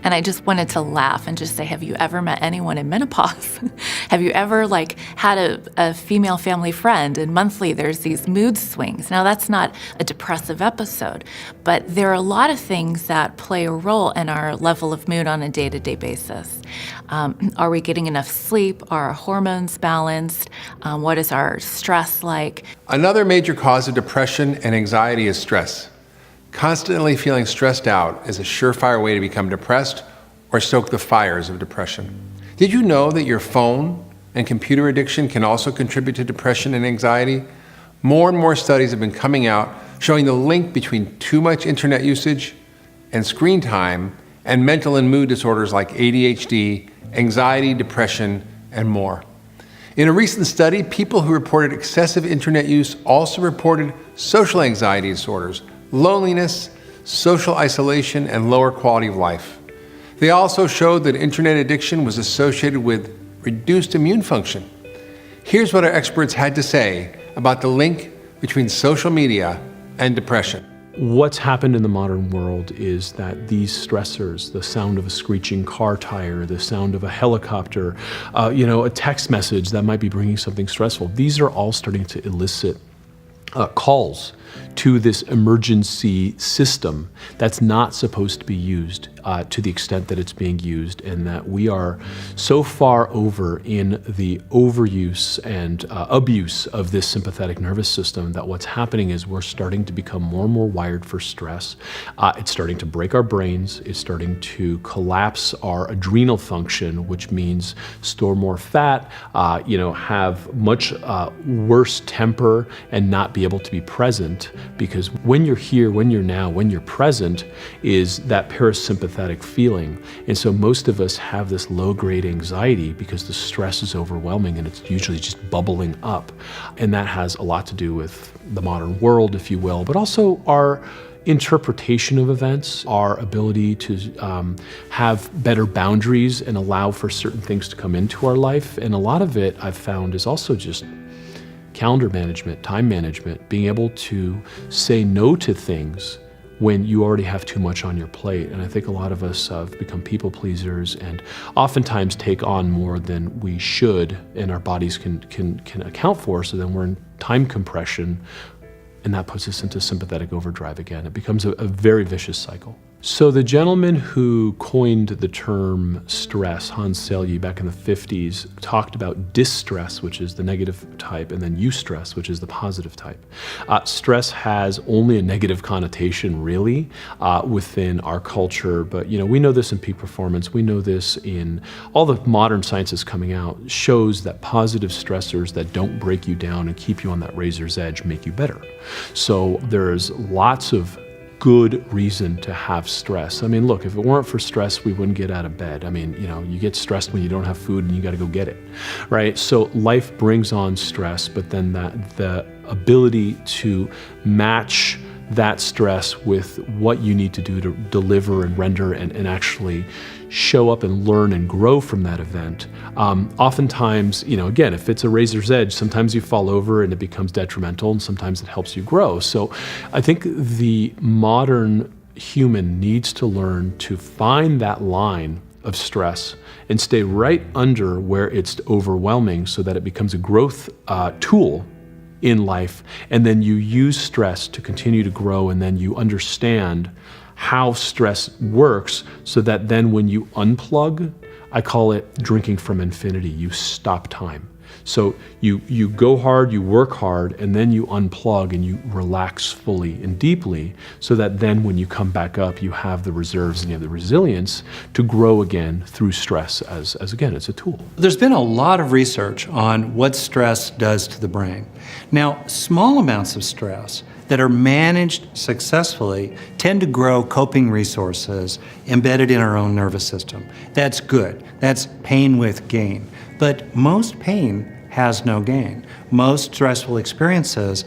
And I just wanted to laugh and just say, have you ever met anyone in menopause? Have you ever had a female family friend, and monthly there's these mood swings? Now that's not a depressive episode, but there are a lot of things that play a role in our level of mood on a day-to-day basis. Are we getting enough sleep? Are our hormones balanced? What is our stress like? Another major cause of depression and anxiety is stress. Constantly feeling stressed out is a surefire way to become depressed or stoke the fires of depression. Did you know that your phone and computer addiction can also contribute to depression and anxiety? More and more studies have been coming out showing the link between too much internet usage and screen time and mental and mood disorders like ADHD, anxiety, depression, and more. In a recent study, people who reported excessive internet use also reported social anxiety disorders, loneliness, social isolation, and lower quality of life. They also showed that internet addiction was associated with reduced immune function. Here's what our experts had to say about the link between social media and depression. What's happened in the modern world is that these stressors, the sound of a screeching car tire, the sound of a helicopter, a text message that might be bringing something stressful, these are all starting to elicit calls to this emergency system that's not supposed to be used to the extent that it's being used, and that we are so far over in the overuse and abuse of this sympathetic nervous system that what's happening is we're starting to become more and more wired for stress. It's starting to break our brains. It's starting to collapse our adrenal function, which means store more fat, have much worse temper, and not be able to be present. Because when you're here, when you're now, when you're present is that parasympathetic feeling. And so most of us have this low-grade anxiety because the stress is overwhelming and it's usually just bubbling up. And that has a lot to do with the modern world, if you will, but also our interpretation of events, our ability to have better boundaries and allow for certain things to come into our life. And a lot of it I've found is also just calendar management, time management, being able to say no to things when you already have too much on your plate. And I think a lot of us have become people pleasers and oftentimes take on more than we should and our bodies can account for, so then we're in time compression, and that puts us into sympathetic overdrive again. It becomes a very vicious cycle. So the gentleman who coined the term stress, Hans Selye, back in the 50s, talked about distress, which is the negative type, and then eustress, which is the positive type. Stress has only a negative connotation, really, within our culture. But we know this in peak performance. We know this in all the modern sciences coming out, shows that positive stressors that don't break you down and keep you on that razor's edge make you better. So there's lots of good reason to have stress. I mean, look, if it weren't for stress, we wouldn't get out of bed. I mean, you get stressed when you don't have food and you got to go get it, right? So life brings on stress, but then the ability to match that stress with what you need to do to deliver and render and actually show up and learn and grow from that event. Oftentimes, again, if it's a razor's edge, sometimes you fall over and it becomes detrimental, and sometimes it helps you grow. So I think the modern human needs to learn to find that line of stress and stay right under where it's overwhelming so that it becomes a growth tool in life. And then you use stress to continue to grow, and then you understand how stress works so that then when you unplug, I call it drinking from infinity. You stop time. So you go hard, you work hard, and then you unplug and you relax fully and deeply so that then when you come back up, you have the reserves and you have the resilience to grow again through stress as again, it's a tool. There's been a lot of research on what stress does to the brain. Now, small amounts of stress that are managed successfully tend to grow coping resources embedded in our own nervous system. That's good. That's pain with gain. But most pain has no gain. Most stressful experiences,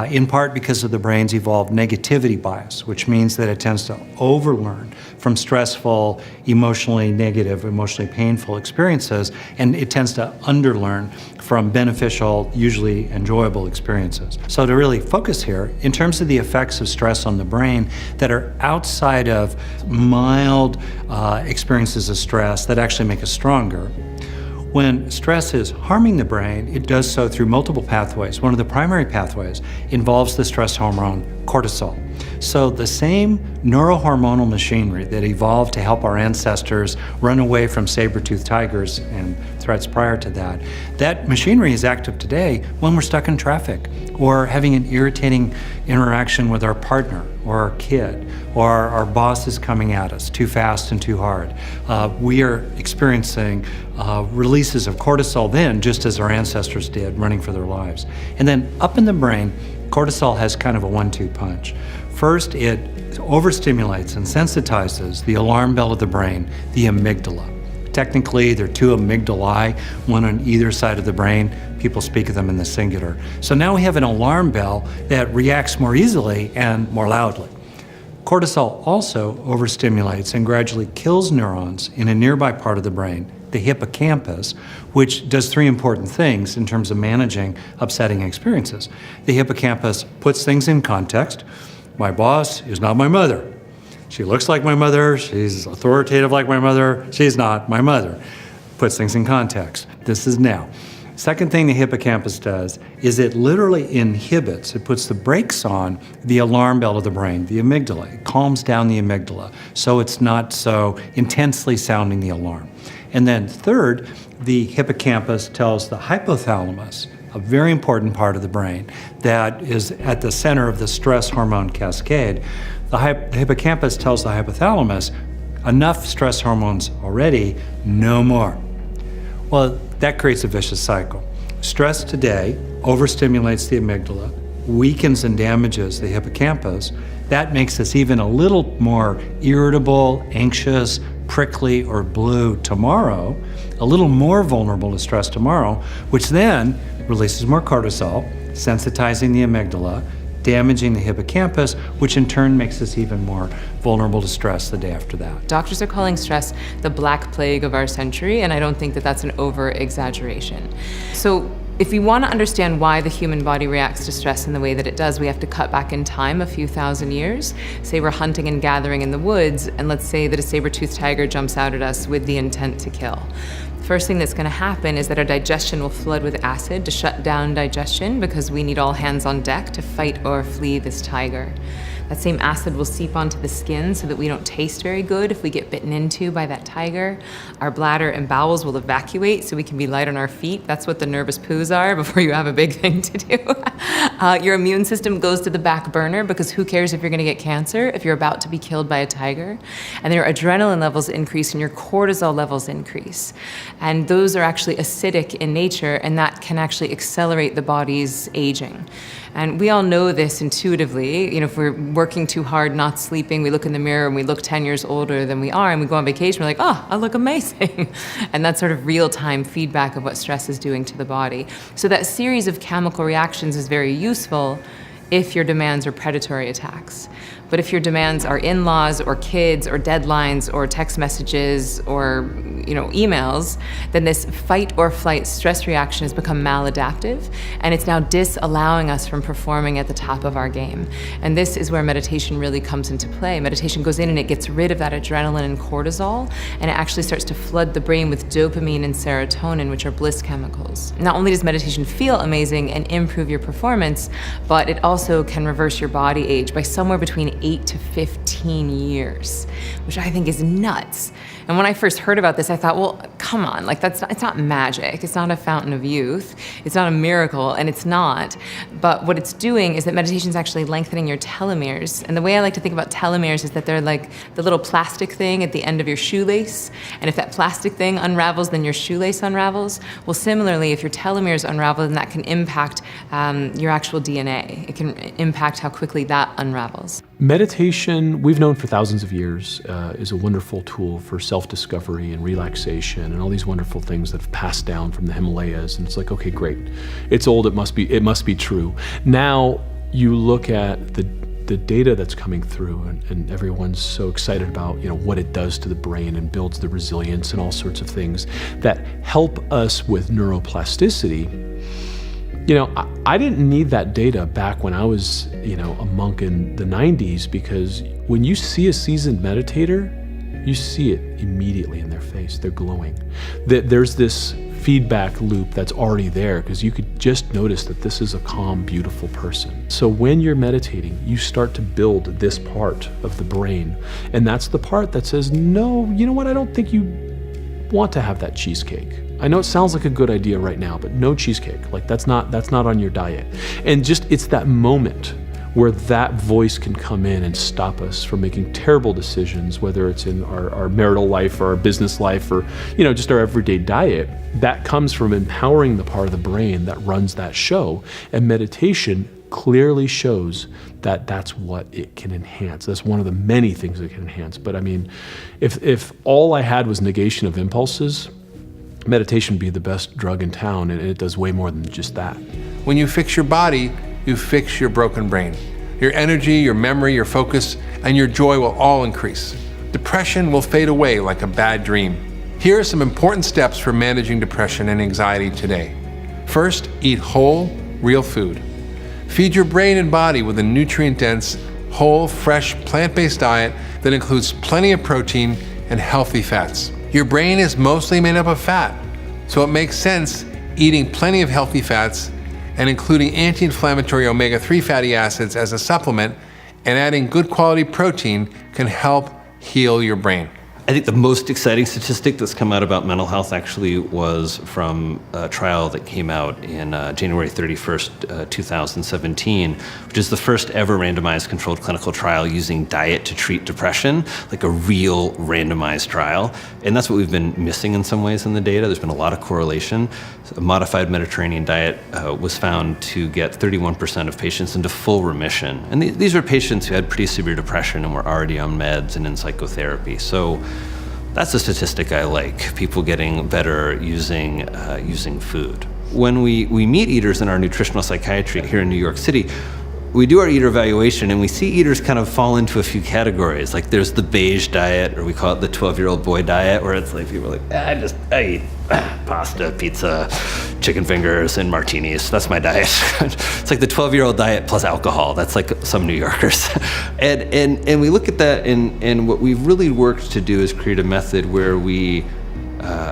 in part because of the brain's evolved negativity bias, which means that it tends to overlearn from stressful, emotionally negative, emotionally painful experiences, and it tends to underlearn from beneficial, usually enjoyable experiences. So to really focus here, in terms of the effects of stress on the brain that are outside of mild experiences of stress that actually make us stronger, when stress is harming the brain, it does so through multiple pathways. One of the primary pathways involves the stress hormone cortisol. So the same neurohormonal machinery that evolved to help our ancestors run away from saber-toothed tigers and threats prior to that, that machinery is active today when we're stuck in traffic or having an irritating interaction with our partner or our kid, or our boss is coming at us too fast and too hard. We are experiencing releases of cortisol then, just as our ancestors did, running for their lives. And then up in the brain, cortisol has kind of a 1-2 punch. First, it overstimulates and sensitizes the alarm bell of the brain, the amygdala. Technically, there are 2 amygdalae, one on either side of the brain. People speak of them in the singular. So now we have an alarm bell that reacts more easily and more loudly. Cortisol also overstimulates and gradually kills neurons in a nearby part of the brain, the hippocampus, which does 3 important things in terms of managing upsetting experiences. The hippocampus puts things in context. My boss is not my mother. She looks like my mother, she's authoritative like my mother, she's not my mother. Puts things in context. This is now. Second thing the hippocampus does is it literally inhibits, it puts the brakes on the alarm bell of the brain, the amygdala. It calms down the amygdala so it's not so intensely sounding the alarm. And then third, the hippocampus tells the hypothalamus, a very important part of the brain that is at the center of the stress hormone cascade. The hippocampus tells the hypothalamus, enough stress hormones already, no more. Well, that creates a vicious cycle. Stress today overstimulates the amygdala, weakens and damages the hippocampus. That makes us even a little more irritable, anxious, prickly, or blue tomorrow, a little more vulnerable to stress tomorrow, which then releases more cortisol, sensitizing the amygdala, damaging the hippocampus, which in turn makes us even more vulnerable to stress the day after that. Doctors are calling stress the black plague of our century, and I don't think that that's an over-exaggeration. So if we want to understand why the human body reacts to stress in the way that it does, we have to cut back in time a few thousand years. Say we're hunting and gathering in the woods, and let's say that a saber-toothed tiger jumps out at us with the intent to kill. First thing that's going to happen is that our digestion will flood with acid to shut down digestion because we need all hands on deck to fight or flee this tiger. That same acid will seep onto the skin so that we don't taste very good if we get bitten into by that tiger. Our bladder and bowels will evacuate so we can be light on our feet. That's what the nervous poos are before you have a big thing to do. Your immune system goes to the back burner because who cares if you're going to get cancer if you're about to be killed by a tiger? And your adrenaline levels increase and your cortisol levels increase. And those are actually acidic in nature, and that can actually accelerate the body's aging. And we all know this intuitively. If we're working too hard, not sleeping, we look in the mirror and we look 10 years older than we are, and we go on vacation, we're like, oh, I look amazing. And that's sort of real-time feedback of what stress is doing to the body. So that series of chemical reactions is very useful if your demands are predatory attacks. But if your demands are in-laws or kids or deadlines or text messages or emails, then this fight or flight stress reaction has become maladaptive, and it's now disallowing us from performing at the top of our game. And this is where meditation really comes into play. Meditation goes in and it gets rid of that adrenaline and cortisol, and it actually starts to flood the brain with dopamine and serotonin, which are bliss chemicals. Not only does meditation feel amazing and improve your performance, but it also can reverse your body age by somewhere between 8 to 15 years, which I think is nuts. And when I first heard about this, I thought, well, come on, it's not magic. It's not a fountain of youth. It's not a miracle, and it's not. But what it's doing is that meditation is actually lengthening your telomeres. And the way I like to think about telomeres is that they're like the little plastic thing at the end of your shoelace. And if that plastic thing unravels, then your shoelace unravels. Well, similarly, if your telomeres unravel, then that can impact your actual DNA. It can impact how quickly that unravels. Meditation, we've known for thousands of years, is a wonderful tool for self-discovery and relaxation and all these wonderful things that have passed down from the Himalayas. And it's like, okay, great. It's old, it must be true. Now you look at the data that's coming through, and everyone's so excited about what it does to the brain and builds the resilience and all sorts of things that help us with neuroplasticity. I didn't need that data back when I was, a monk in the 90s, because when you see a seasoned meditator, you see it immediately in their face. They're glowing. There's this feedback loop that's already there, because you could just notice that this is a calm, beautiful person. So when you're meditating, you start to build this part of the brain, and that's the part that says, no, you know what, I don't think you want to have that cheesecake. I know it sounds like a good idea right now, but no cheesecake. That's not on your diet. And it's that moment where that voice can come in and stop us from making terrible decisions, whether it's in our marital life or our business life or just our everyday diet. That comes from empowering the part of the brain that runs that show. And meditation clearly shows that that's what it can enhance. That's one of the many things it can enhance. But I mean, if all I had was negation of impulses, meditation would be the best drug in town, and it does way more than just that. When you fix your body, you fix your broken brain. Your energy, your memory, your focus, and your joy will all increase. Depression will fade away like a bad dream. Here are some important steps for managing depression and anxiety today. First, eat whole, real food. Feed your brain and body with a nutrient-dense, whole, fresh, plant-based diet that includes plenty of protein and healthy fats. Your brain is mostly made up of fat, so it makes sense eating plenty of healthy fats and including anti-inflammatory omega-3 fatty acids as a supplement, and adding good quality protein can help heal your brain. I think the most exciting statistic that's come out about mental health actually was from a trial that came out in January 31st, 2017, which is the first ever randomized controlled clinical trial using diet to treat depression, like a real randomized trial. And that's what we've been missing in some ways in the data. There's been a lot of correlation. So a modified Mediterranean diet was found to get 31% of patients into full remission. And these are patients who had pretty severe depression and were already on meds and in psychotherapy. So that's a statistic I like, people getting better using food. When we meet eaters in our nutritional psychiatry here in New York City, we do our eater evaluation and we see eaters kind of fall into a few categories. Like there's the beige diet, or we call it the 12-year-old boy diet, where it's like people are like, I eat pasta, pizza, chicken fingers, and martinis. That's my diet. It's like the 12-year-old diet plus alcohol. That's like some New Yorkers. And we look at that, and what we've really worked to do is create a method where we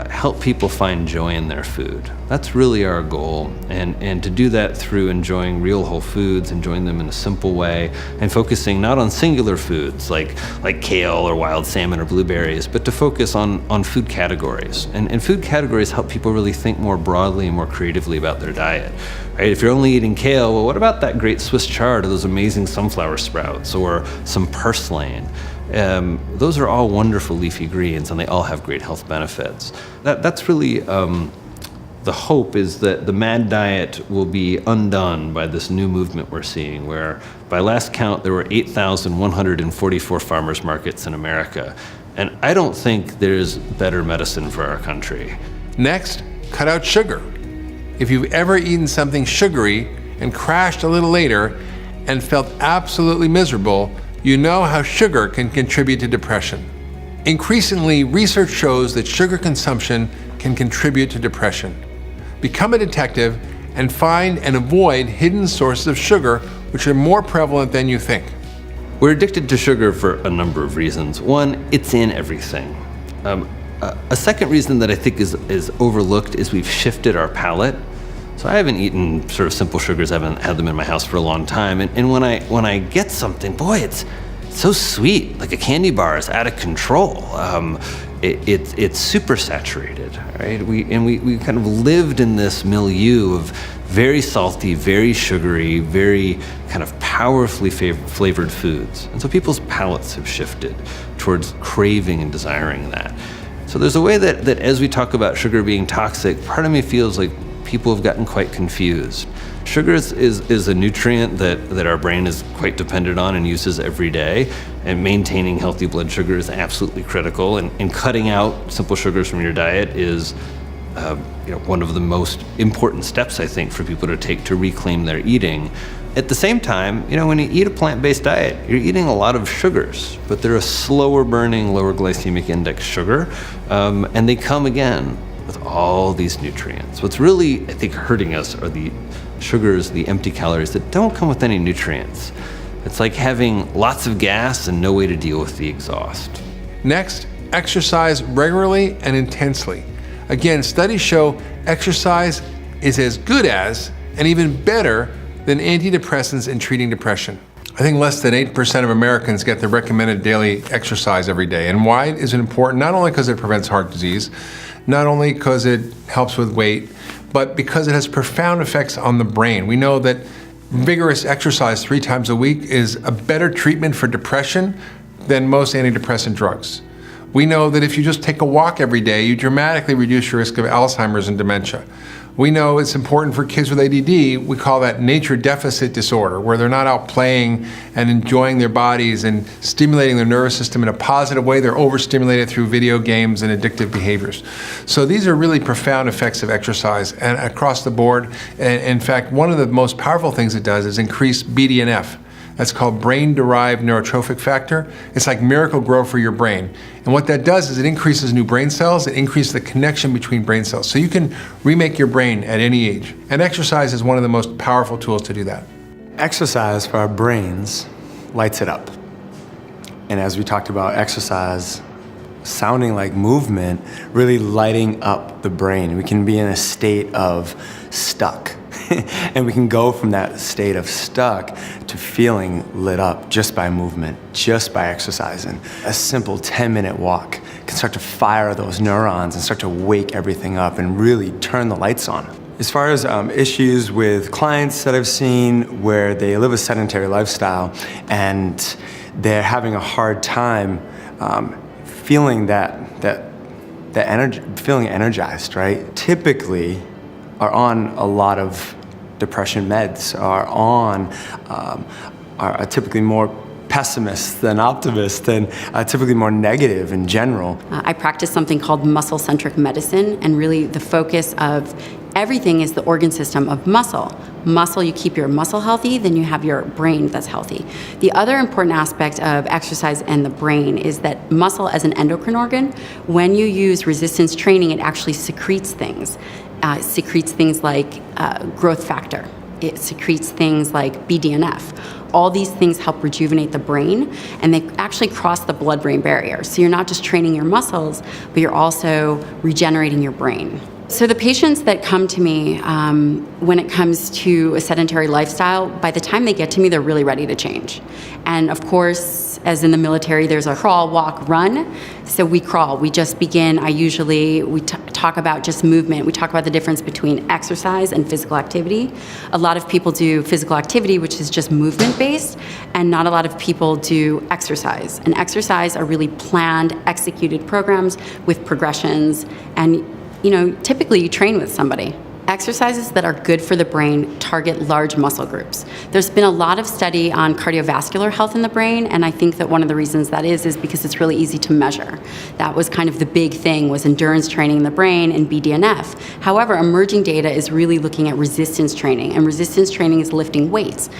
help people find joy in their food. That's really our goal, and to do that through enjoying real whole foods, enjoying them in a simple way, and focusing not on singular foods like kale or wild salmon or blueberries, but to focus on food categories. And food categories help people really think more broadly and more creatively about their diet. Right? If you're only eating kale, well, what about that great Swiss chard or those amazing sunflower sprouts or some purslane? Those are all wonderful leafy greens, and they all have great health benefits. That's really the hope, is that the MAD diet will be undone by this new movement we're seeing, where by last count there were 8,144 farmers markets in America. And I don't think there's better medicine for our country. Next, cut out sugar. If you've ever eaten something sugary and crashed a little later, and felt absolutely miserable, you know how sugar can contribute to depression. Increasingly, research shows that sugar consumption can contribute to depression. Become a detective and find and avoid hidden sources of sugar which are more prevalent than you think. We're addicted to sugar for a number of reasons. One, it's in everything. A second reason that I think is overlooked is we've shifted our palate. So I haven't eaten sort of simple sugars. I haven't had them in my house for a long time. And when I get something, boy, it's so sweet. Like a candy bar is out of control. It's super saturated, right? We kind of lived in this milieu of very salty, very sugary, very kind of powerfully flavored foods. And so people's palates have shifted towards craving and desiring that. So there's a way that as we talk about sugar being toxic, part of me feels like people have gotten quite confused. Sugar is a nutrient that our brain is quite dependent on and uses every day, and maintaining healthy blood sugar is absolutely critical, and cutting out simple sugars from your diet is one of the most important steps, I think, for people to take to reclaim their eating. At the same time, when you eat a plant-based diet, you're eating a lot of sugars, but they're a slower burning, lower glycemic index sugar, and they come again with all these nutrients. What's really, I think, hurting us are the sugars, the empty calories that don't come with any nutrients. It's like having lots of gas and no way to deal with the exhaust. Next, exercise regularly and intensely. Again, studies show exercise is as good as and even better than antidepressants in treating depression. I think less than 8% of Americans get the recommended daily exercise every day. And why is it important? Not only because it prevents heart disease, not only because it helps with weight, but because it has profound effects on the brain. We know that vigorous exercise 3 times a week is a better treatment for depression than most antidepressant drugs. We know that if you just take a walk every day, you dramatically reduce your risk of Alzheimer's and dementia. We know it's important for kids with ADD. We call that nature deficit disorder, where they're not out playing and enjoying their bodies and stimulating their nervous system in a positive way. They're overstimulated through video games and addictive behaviors. So these are really profound effects of exercise and across the board. And in fact, one of the most powerful things it does is increase BDNF. That's called brain-derived neurotrophic factor. It's like Miracle-Gro for your brain. And what that does is it increases new brain cells, it increases the connection between brain cells. So you can remake your brain at any age. And exercise is one of the most powerful tools to do that. Exercise for our brains lights it up. And as we talked about exercise sounding like movement, really lighting up the brain. We can be in a state of stuck. And we can go from that state of stuck to feeling lit up just by movement, just by exercising. A simple 10-minute walk can start to fire those neurons and start to wake everything up and really turn the lights on. As far as issues with clients that I've seen where they live a sedentary lifestyle and they're having a hard time feeling feeling energized, right? Typically are on a lot of depression meds, are typically more pessimists than optimists, and typically more negative in general. I practice something called muscle-centric medicine, and really the focus of everything is the organ system of muscle. Muscle, you keep your muscle healthy, then you have your brain that's healthy. The other important aspect of exercise and the brain is that muscle as an endocrine organ, when you use resistance training, it actually secretes things. It secretes things like growth factor. It secretes things like BDNF. All these things help rejuvenate the brain, and they actually cross the blood-brain barrier. So you're not just training your muscles, but you're also regenerating your brain. So the patients that come to me, when it comes to a sedentary lifestyle, by the time they get to me, they're really ready to change. And of course, as in the military, there's a crawl, walk, run. So we crawl. We just begin. We talk about just movement. We talk about the difference between exercise and physical activity. A lot of people do physical activity, which is just movement-based, and not a lot of people do exercise. And exercise are really planned, executed programs with progressions, and typically you train with somebody. Exercises that are good for the brain target large muscle groups. There's been a lot of study on cardiovascular health in the brain, and I think that one of the reasons that is because it's really easy to measure. That was kind of the big thing, was endurance training in the brain and BDNF. However, emerging data is really looking at resistance training, and resistance training is lifting weights.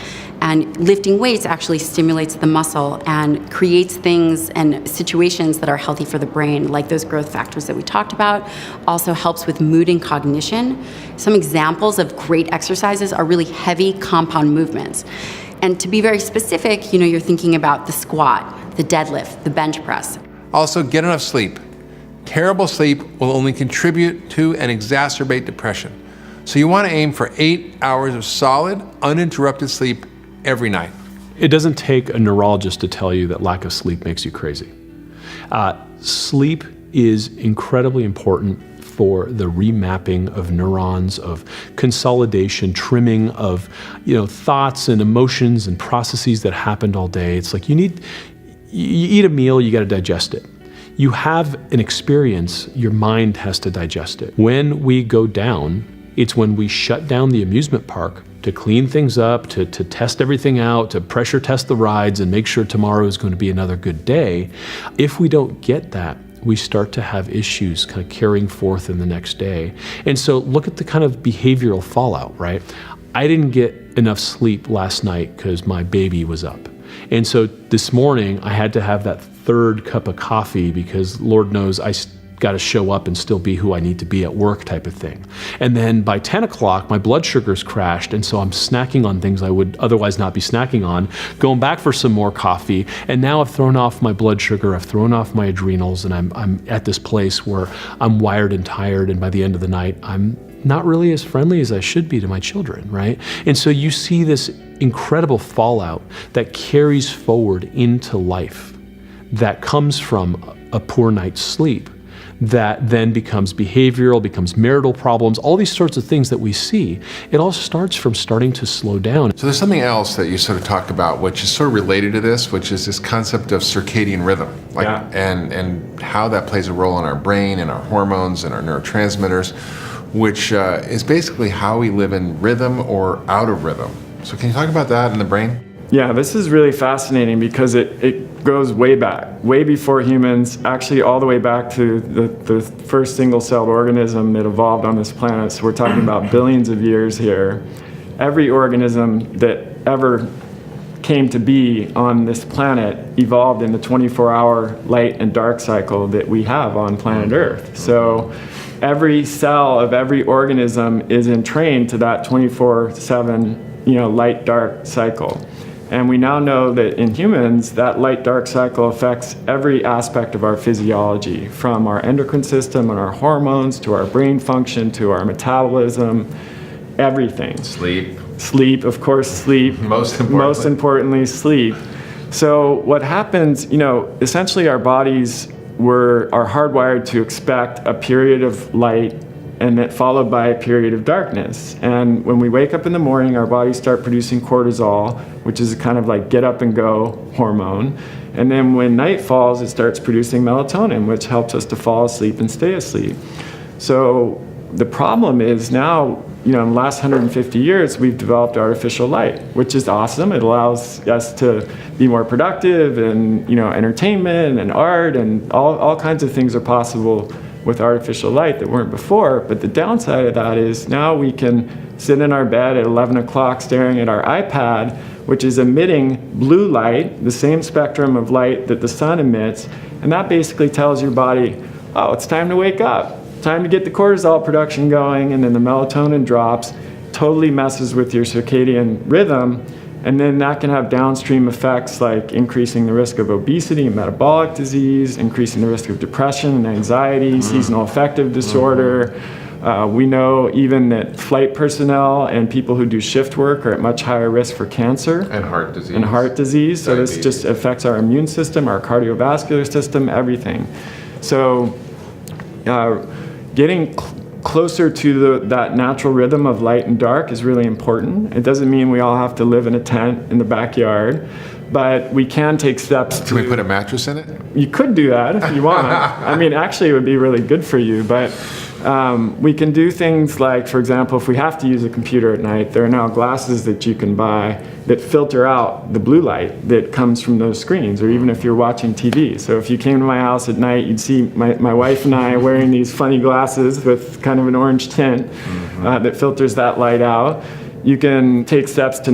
And lifting weights actually stimulates the muscle and creates things and situations that are healthy for the brain, like those growth factors that we talked about. Also helps with mood and cognition. Some examples of great exercises are really heavy compound movements. And to be very specific, you're thinking about the squat, the deadlift, the bench press. Also, get enough sleep. Terrible sleep will only contribute to and exacerbate depression. So you want to aim for 8 hours of solid, uninterrupted sleep every night. It doesn't take a neurologist to tell you that lack of sleep makes you crazy. Sleep is incredibly important for the remapping of neurons, of consolidation, trimming of thoughts and emotions and processes that happened all day. It's like you eat a meal, you got to digest it. You have an experience, your mind has to digest it. When we go down, it's when we shut down the amusement park to clean things up, to test everything out, to pressure test the rides and make sure tomorrow is going to be another good day. If we don't get that, we start to have issues kind of carrying forth in the next day. And so look at the kind of behavioral fallout, right? I didn't get enough sleep last night because my baby was up. And so this morning I had to have that third cup of coffee because Lord knows I got to show up and still be who I need to be at work type of thing. And then by 10 o'clock, my blood sugar's crashed, and so I'm snacking on things I would otherwise not be snacking on, going back for some more coffee, and now I've thrown off my blood sugar, I've thrown off my adrenals, and I'm at this place where I'm wired and tired, and by the end of the night, I'm not really as friendly as I should be to my children, right? And so you see this incredible fallout that carries forward into life that comes from a poor night's sleep, that then becomes behavioral, becomes marital problems, all these sorts of things that we see. It all starts from starting to slow down. So there's something else that you sort of talked about, which is sort of related to this, which is this concept of circadian rhythm, and how that plays a role in our brain and our hormones and our neurotransmitters, which is basically how we live in rhythm or out of rhythm. So can you talk about that in the brain? Yeah, this is really fascinating because it goes way back, way before humans, actually all the way back to the first single-celled organism that evolved on this planet. So we're talking about billions of years here. Every organism that ever came to be on this planet evolved in the 24-hour light and dark cycle that we have on planet Earth. So every cell of every organism is entrained to that 24/7, light-dark cycle. And we now know that in humans, that light-dark cycle affects every aspect of our physiology, from our endocrine system and our hormones, to our brain function, to our metabolism, everything. Sleep, of course, sleep. Most importantly, sleep. So what happens, essentially our bodies are hardwired to expect a period of light and that followed by a period of darkness. And when we wake up in the morning, our bodies start producing cortisol, which is a kind of like get up and go hormone. And then when night falls, it starts producing melatonin, which helps us to fall asleep and stay asleep. So the problem is now, in the last 150 years, we've developed artificial light, which is awesome. It allows us to be more productive, and entertainment and art and all kinds of things are possible with artificial light that weren't before. But the downside of that is now we can sit in our bed at 11 o'clock staring at our iPad, which is emitting blue light, the same spectrum of light that the sun emits, and that basically tells your body, oh, it's time to wake up, time to get the cortisol production going, and then the melatonin drops, totally messes with your circadian rhythm. And then that can have downstream effects like increasing the risk of obesity and metabolic disease, increasing the risk of depression and anxiety, seasonal affective disorder. We know even that flight personnel and people who do shift work are at much higher risk for cancer. And heart disease. So this just affects our immune system, our cardiovascular system, everything. So getting closer to that natural rhythm of light and dark is really important. It doesn't mean we all have to live in a tent in the backyard, but we can take steps. Can we put a mattress in it? You could do that if you want. Actually, it would be really good for you, but we can do things like, for example, if we have to use a computer at night, there are now glasses that you can buy that filter out the blue light that comes from those screens, or even if you're watching TV. So if you came to my house at night, you'd see my wife and I wearing these funny glasses with kind of an orange tint that filters that light out. You can take steps to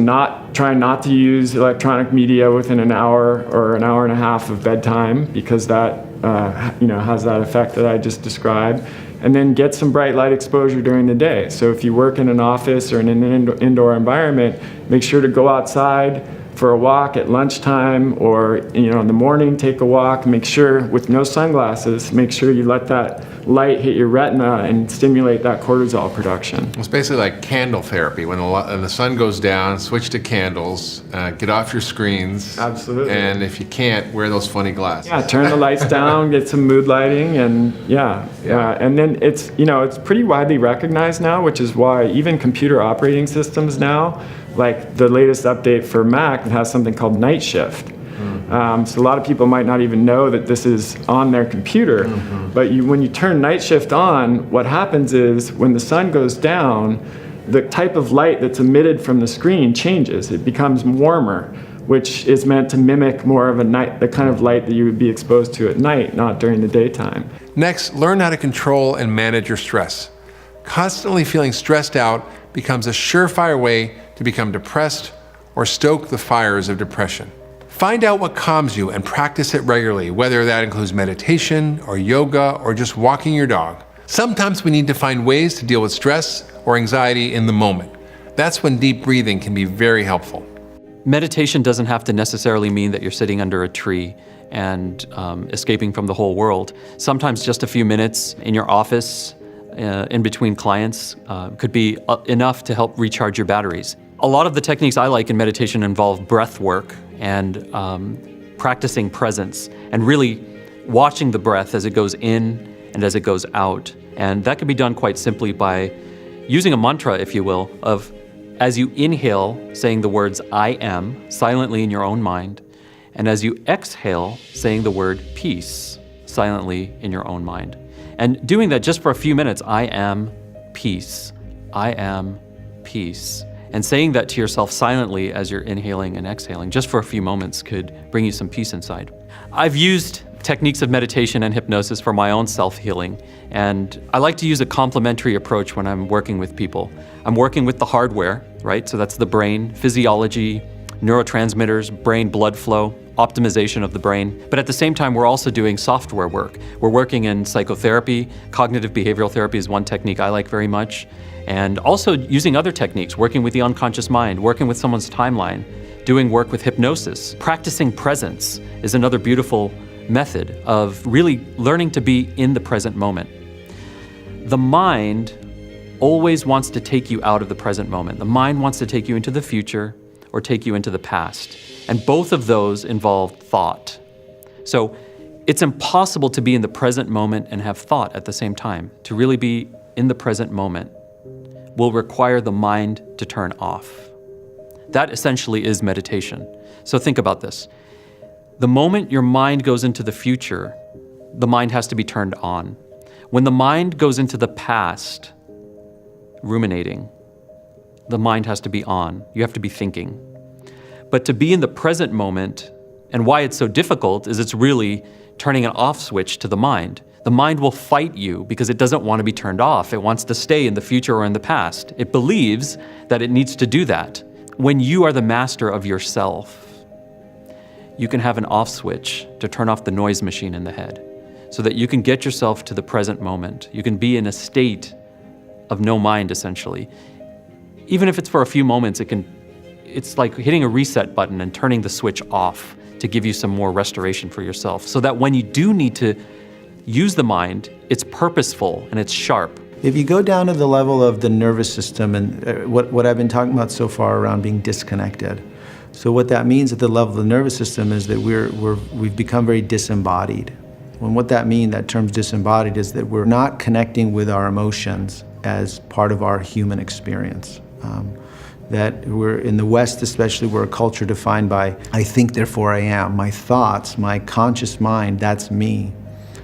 try not to use electronic media within an hour or an hour and a half of bedtime, because that has that effect that I just described. And then get some bright light exposure during the day. So if you work in an office or in an indoor environment, make sure to go outside for a walk at lunchtime, or in the morning, take a walk. Make sure, with no sunglasses, make sure you let that light hit your retina and stimulate that cortisol production. It's basically like candle therapy. When the sun goes down, switch to candles, get off your screens. Absolutely. And if you can't, wear those funny glasses. Yeah, turn the lights down, get some mood lighting, and and then it's pretty widely recognized now, which is why even computer operating systems now, like the latest update for Mac, has something called night shift. So a lot of people might not even know that this is on their computer, but when you turn night shift on, what happens is when the sun goes down, the type of light that's emitted from the screen changes. It becomes warmer, which is meant to mimic more of the kind of light that you would be exposed to at night, not during the daytime. Next, learn how to control and manage your stress. Constantly feeling stressed out becomes a surefire way to become depressed or stoke the fires of depression. Find out what calms you and practice it regularly, whether that includes meditation or yoga or just walking your dog. Sometimes we need to find ways to deal with stress or anxiety in the moment. That's when deep breathing can be very helpful. Meditation doesn't have to necessarily mean that you're sitting under a tree and escaping from the whole world. Sometimes just a few minutes in your office, in between clients, could be enough to help recharge your batteries. A lot of the techniques I like in meditation involve breath work and practicing presence and really watching the breath as it goes in and as it goes out. And that can be done quite simply by using a mantra, if you will, of as you inhale, saying the words I am silently in your own mind, and as you exhale, saying the word peace silently in your own mind. And doing that just for a few minutes, I am peace, I am peace. And saying that to yourself silently as you're inhaling and exhaling, just for a few moments, could bring you some peace inside. I've used techniques of meditation and hypnosis for my own self-healing, and I like to use a complementary approach when I'm working with people. I'm working with the hardware, right? So that's the brain, physiology, neurotransmitters, brain blood flow, optimization of the brain. But at the same time, we're also doing software work. We're working in psychotherapy. Cognitive behavioral therapy is one technique I like very much. And also using other techniques, working with the unconscious mind, working with someone's timeline, doing work with hypnosis. Practicing presence is another beautiful method of really learning to be in the present moment. The mind always wants to take you out of the present moment. The mind wants to take you into the future or take you into the past. And both of those involve thought. So it's impossible to be in the present moment and have thought at the same time. To really be in the present moment will require the mind to turn off. That essentially is meditation. So think about this. The moment your mind goes into the future, the mind has to be turned on. When the mind goes into the past, ruminating, the mind has to be on. You have to be thinking. But to be in the present moment, and why it's so difficult, is it's really turning an off switch to the mind. The mind will fight you because it doesn't want to be turned off. It wants to stay in the future or in the past. It believes that it needs to do that. When you are the master of yourself, you can have an off switch to turn off the noise machine in the head so that you can get yourself to the present moment. You can be in a state of no mind, essentially. Even if it's for a few moments, it's like hitting a reset button and turning the switch off to give you some more restoration for yourself, so that when you do need to use the mind, it's purposeful and it's sharp. If you go down to the level of the nervous system and what I've been talking about so far around being disconnected. So what that means at the level of the nervous system is that we've become very disembodied. And what that means, that term disembodied, is that we're not connecting with our emotions as part of our human experience. That we're, in the West especially, we're a culture defined by, I think, therefore I am. My thoughts, my conscious mind, that's me.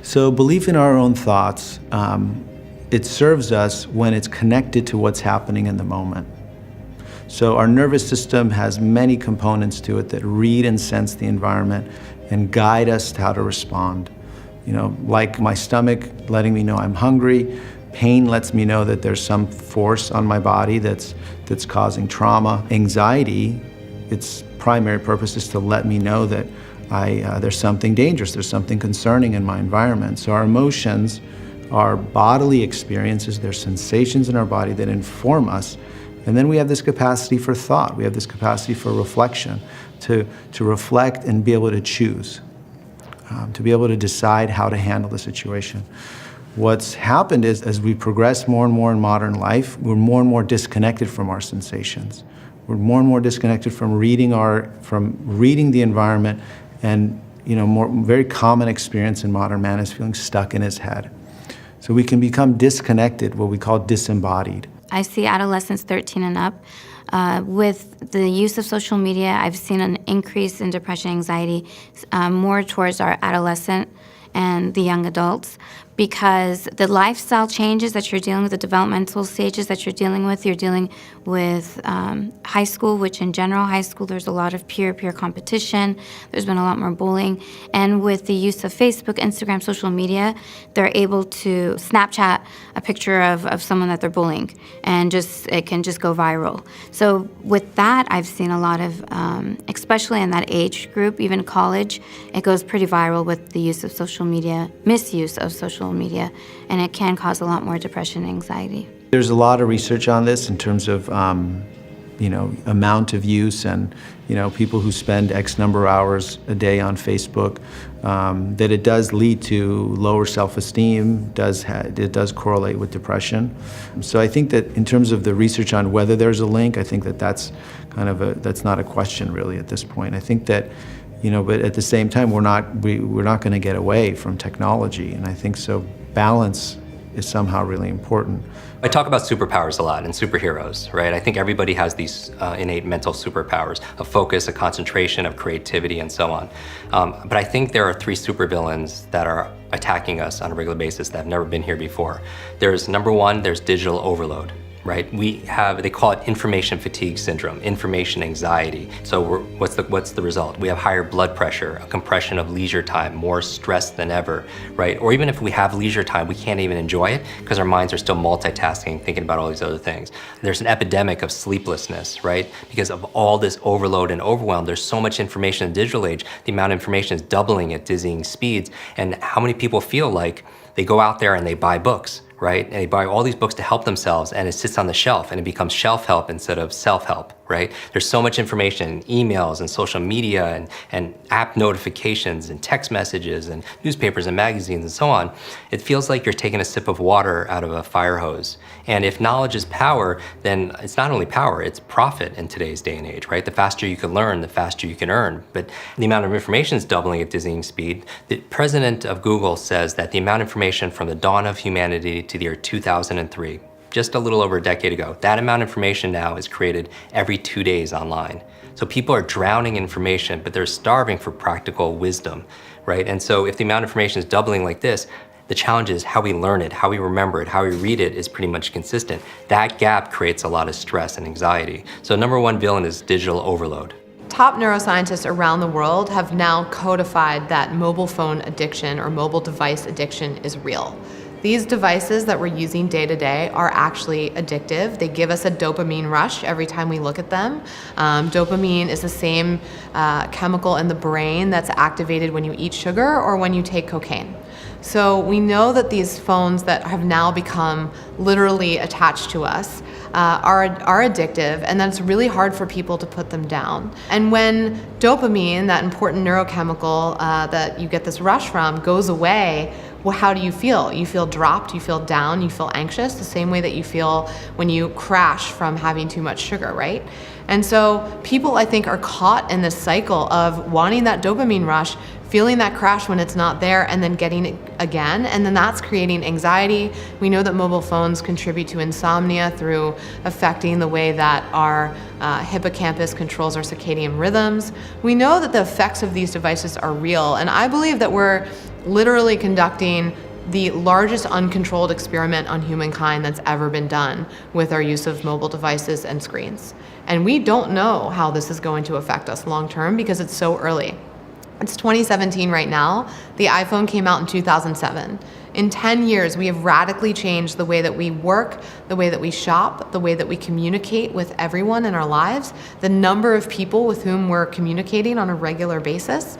So belief in our own thoughts, it serves us when it's connected to what's happening in the moment. So our nervous system has many components to it that read and sense the environment and guide us to how to respond. You know, like my stomach letting me know I'm hungry, Pain lets me know that there's some force on my body that's causing trauma. Anxiety, its primary purpose is to let me know that there's something dangerous, there's something concerning in my environment. So our emotions are bodily experiences, they're sensations in our body that inform us. And then we have this capacity for thought, we have this capacity for reflection, to reflect and be able to choose, to be able to decide how to handle the situation. What's happened is, as we progress more and more in modern life, we're more and more disconnected from our sensations. We're more and more disconnected from reading the environment, and very common experience in modern man is feeling stuck in his head. So we can become disconnected, what we call disembodied. I see adolescents 13 and up. With the use of social media, I've seen an increase in depression, anxiety, more towards our adolescent and the young adults, because the lifestyle changes that you're dealing with, the developmental stages that you're dealing with high school, which in general, high school, there's a lot of peer competition. There's been a lot more bullying. And with the use of Facebook, Instagram, social media, they're able to Snapchat a picture of someone that they're bullying, and it can just go viral. So with that, I've seen a lot of, especially in that age group, even college, it goes pretty viral with the use of social media, misuse of social media, and it can cause a lot more depression and anxiety. There's a lot of research on this in terms of amount of use, and people who spend X number of hours a day on Facebook, that it does lead to lower self-esteem, it does correlate with depression. So I think that in terms of the research on whether there's a link, I think that that's not a question really at this point. I think that but at the same time, we're not going to get away from technology, and I think so. Balance is somehow really important. I talk about superpowers a lot and superheroes, right? I think everybody has these innate mental superpowers of focus, of concentration, of creativity, and so on. But I think there are three supervillains that are attacking us on a regular basis that have never been here before. There's number one, there's digital overload. Right? They call it information fatigue syndrome, information anxiety. So what's the result? We have higher blood pressure, a compression of leisure time, more stress than ever, right? Or even if we have leisure time, we can't even enjoy it because our minds are still multitasking, thinking about all these other things. There's an epidemic of sleeplessness, right? Because of all this overload and overwhelm, there's so much information in the digital age, the amount of information is doubling at dizzying speeds. And how many people feel like they go out there and they buy books, right? And they buy all these books to help themselves, and it sits on the shelf, and it becomes shelf help instead of self-help, right? There's so much information, emails and social media and app notifications and text messages and newspapers and magazines and so on. It feels like you're taking a sip of water out of a fire hose. And if knowledge is power, then it's not only power, it's profit in today's day and age, right? The faster you can learn, the faster you can earn. But the amount of information is doubling at dizzying speed. The president of Google says that the amount of information from the dawn of humanity to the year 2003, just a little over a decade ago, that amount of information now is created every 2 days online. So people are drowning in information, but they're starving for practical wisdom, right? And so if the amount of information is doubling like this, the challenge is how we learn it, how we remember it, how we read it is pretty much consistent. That gap creates a lot of stress and anxiety. So number one villain is digital overload. Top neuroscientists around the world have now codified that mobile phone addiction or mobile device addiction is real. These devices that we're using day to day are actually addictive. They give us a dopamine rush every time we look at them. Dopamine is the same chemical in the brain that's activated when you eat sugar or when you take cocaine. So we know that these phones that have now become literally attached to us are addictive, and that it's really hard for people to put them down. And when dopamine, that important neurochemical that you get this rush from, goes away, well, how do you feel? You feel dropped, you feel down, you feel anxious, the same way that you feel when you crash from having too much sugar, right? And so people, I think, are caught in this cycle of wanting that dopamine rush, feeling that crash when it's not there, and then getting it again, and then that's creating anxiety. We know that mobile phones contribute to insomnia through affecting the way that our hippocampus controls our circadian rhythms. We know that the effects of these devices are real, and I believe that we're literally conducting the largest uncontrolled experiment on humankind that's ever been done with our use of mobile devices and screens. And we don't know how this is going to affect us long term because it's so early. It's 2017 right now. The iPhone came out in 2007. In 10 years, we have radically changed the way that we work, the way that we shop, the way that we communicate with everyone in our lives, the number of people with whom we're communicating on a regular basis.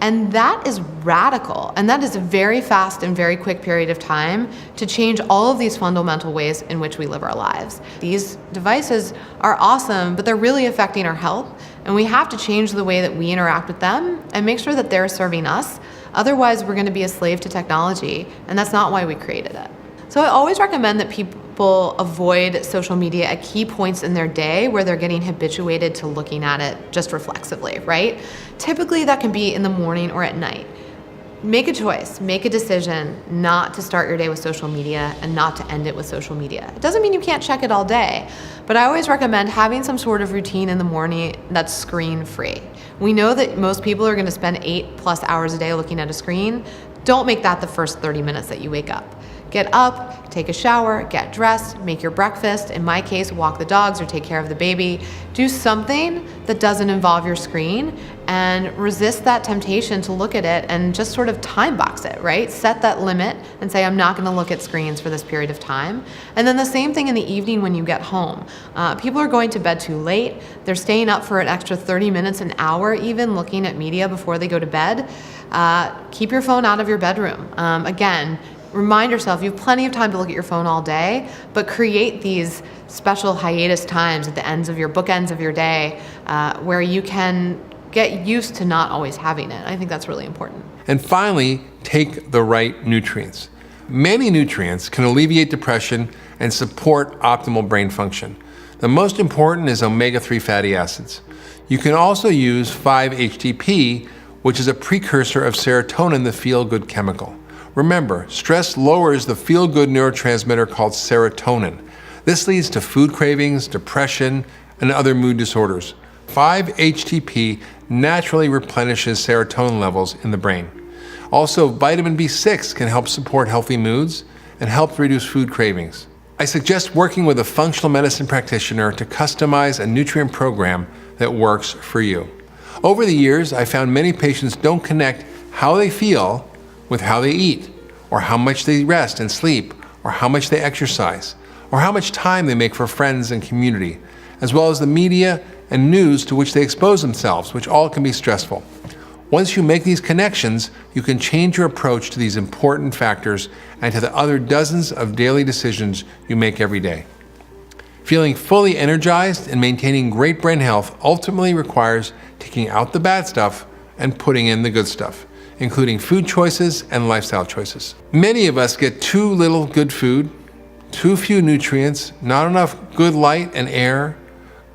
And that is radical. And that is a very fast and very quick period of time to change all of these fundamental ways in which we live our lives. These devices are awesome, but they're really affecting our health. And we have to change the way that we interact with them and make sure that they're serving us. Otherwise, we're going to be a slave to technology, and that's not why we created it. So I always recommend that people avoid social media at key points in their day where they're getting habituated to looking at it just reflexively, right? Typically, that can be in the morning or at night. Make a choice, make a decision not to start your day with social media and not to end it with social media. It doesn't mean you can't check it all day, but I always recommend having some sort of routine in the morning that's screen-free. We know that most people are going to spend 8+ hours a day looking at a screen. Don't make that the first 30 minutes that you wake up. Get up, take a shower, get dressed, make your breakfast. In my case, walk the dogs or take care of the baby. Do something that doesn't involve your screen and resist that temptation to look at it and just sort of time box it, right? Set that limit and say, I'm not going to look at screens for this period of time. And then the same thing in the evening when you get home. People are going to bed too late. They're staying up for an extra 30 minutes, an hour even, looking at media before they go to bed. Keep your phone out of your bedroom. Again, remind yourself you have plenty of time to look at your phone all day, but create these special hiatus times at the bookends of your day where you can get used to not always having it. I think that's really important. And finally, take the right nutrients. Many nutrients can alleviate depression and support optimal brain function. The most important is omega-3 fatty acids. You can also use 5-HTP, which is a precursor of serotonin, the feel-good chemical. Remember, stress lowers the feel-good neurotransmitter called serotonin. This leads to food cravings, depression, and other mood disorders. 5-HTP naturally replenishes serotonin levels in the brain. Also, vitamin B6 can help support healthy moods and help reduce food cravings. I suggest working with a functional medicine practitioner to customize a nutrient program that works for you. Over the years, I found many patients don't connect how they feel with how they eat, or how much they rest and sleep, or how much they exercise, or how much time they make for friends and community, as well as the media and news to which they expose themselves, which all can be stressful. Once you make these connections, you can change your approach to these important factors and to the other dozens of daily decisions you make every day. Feeling fully energized and maintaining great brain health ultimately requires taking out the bad stuff and putting in the good stuff, including food choices and lifestyle choices. Many of us get too little good food, too few nutrients, not enough good light and air,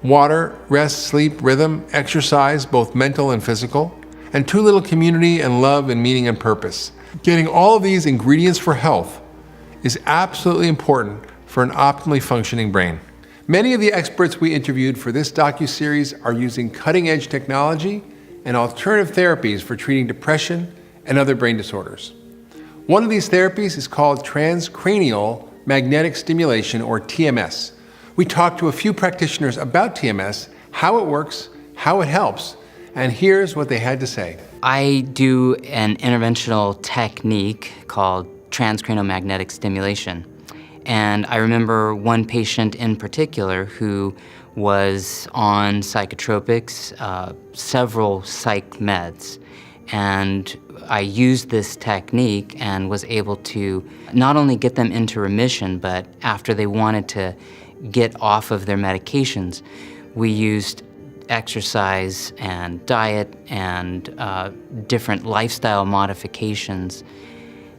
water, rest, sleep, rhythm, exercise, both mental and physical, and too little community and love and meaning and purpose. Getting all of these ingredients for health is absolutely important for an optimally functioning brain. Many of the experts we interviewed for this docuseries are using cutting-edge technology and alternative therapies for treating depression and other brain disorders. One of these therapies is called transcranial magnetic stimulation, or TMS. We talked to a few practitioners about TMS, how it works, how it helps, and here's what they had to say. I do an interventional technique called transcranial magnetic stimulation. And I remember one patient in particular who was on psychotropics, several psych meds. And I used this technique and was able to not only get them into remission, but after they wanted to get off of their medications, we used exercise and diet and different lifestyle modifications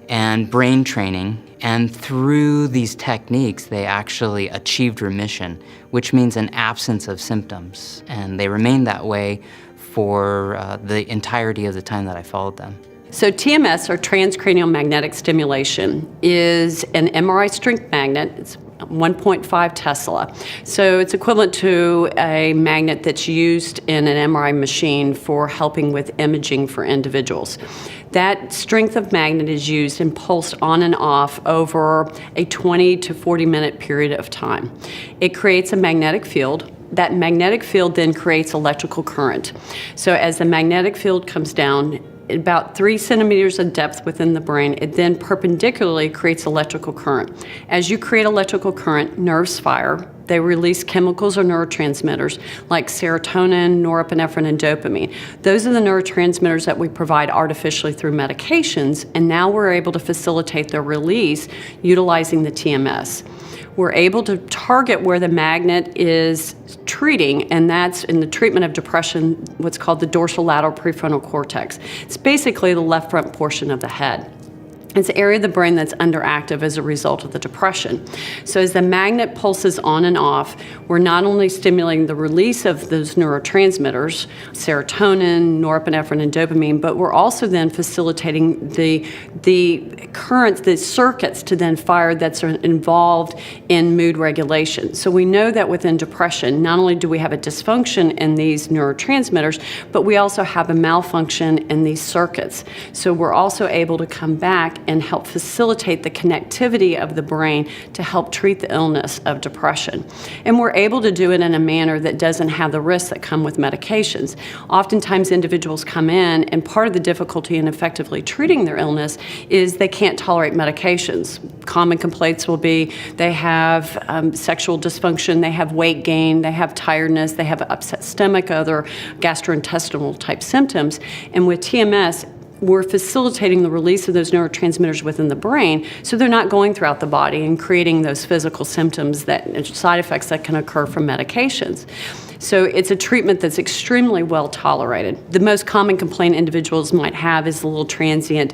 and brain training. And through these techniques, they actually achieved remission, which means an absence of symptoms. And they remained that way for the entirety of the time that I followed them. So TMS, or transcranial magnetic stimulation, is an MRI strength magnet. It's 1.5 Tesla. So it's equivalent to a magnet that's used in an MRI machine for helping with imaging for individuals. That strength of magnet is used and pulsed on and off over a 20 to 40 minute period of time. It creates a magnetic field. That magnetic field then creates electrical current. So as the magnetic field comes down, about 3 centimeters of depth within the brain, it then perpendicularly creates electrical current. As you create electrical current, nerves fire. They release chemicals or neurotransmitters like serotonin, norepinephrine, and dopamine. Those are the neurotransmitters that we provide artificially through medications, and now we're able to facilitate their release utilizing the TMS. We're able to target where the magnet is treating, and that's in the treatment of depression, what's called the dorsolateral prefrontal cortex. It's basically the left front portion of the head. It's the area of the brain that's underactive as a result of the depression. So as the magnet pulses on and off, we're not only stimulating the release of those neurotransmitters, serotonin, norepinephrine, and dopamine, but we're also then facilitating the currents, the circuits to then fire that's involved in mood regulation. So we know that within depression, not only do we have a dysfunction in these neurotransmitters, but we also have a malfunction in these circuits. So we're also able to come back and help facilitate the connectivity of the brain to help treat the illness of depression. And we're able to do it in a manner that doesn't have the risks that come with medications. Oftentimes individuals come in, and part of the difficulty in effectively treating their illness is they can't tolerate medications. Common complaints will be they have sexual dysfunction, they have weight gain, they have tiredness, they have upset stomach, other gastrointestinal type symptoms. And with TMS, we're facilitating the release of those neurotransmitters within the brain so they're not going throughout the body and creating those physical symptoms and side effects that can occur from medications. So it's a treatment that's extremely well tolerated. The most common complaint individuals might have is a little transient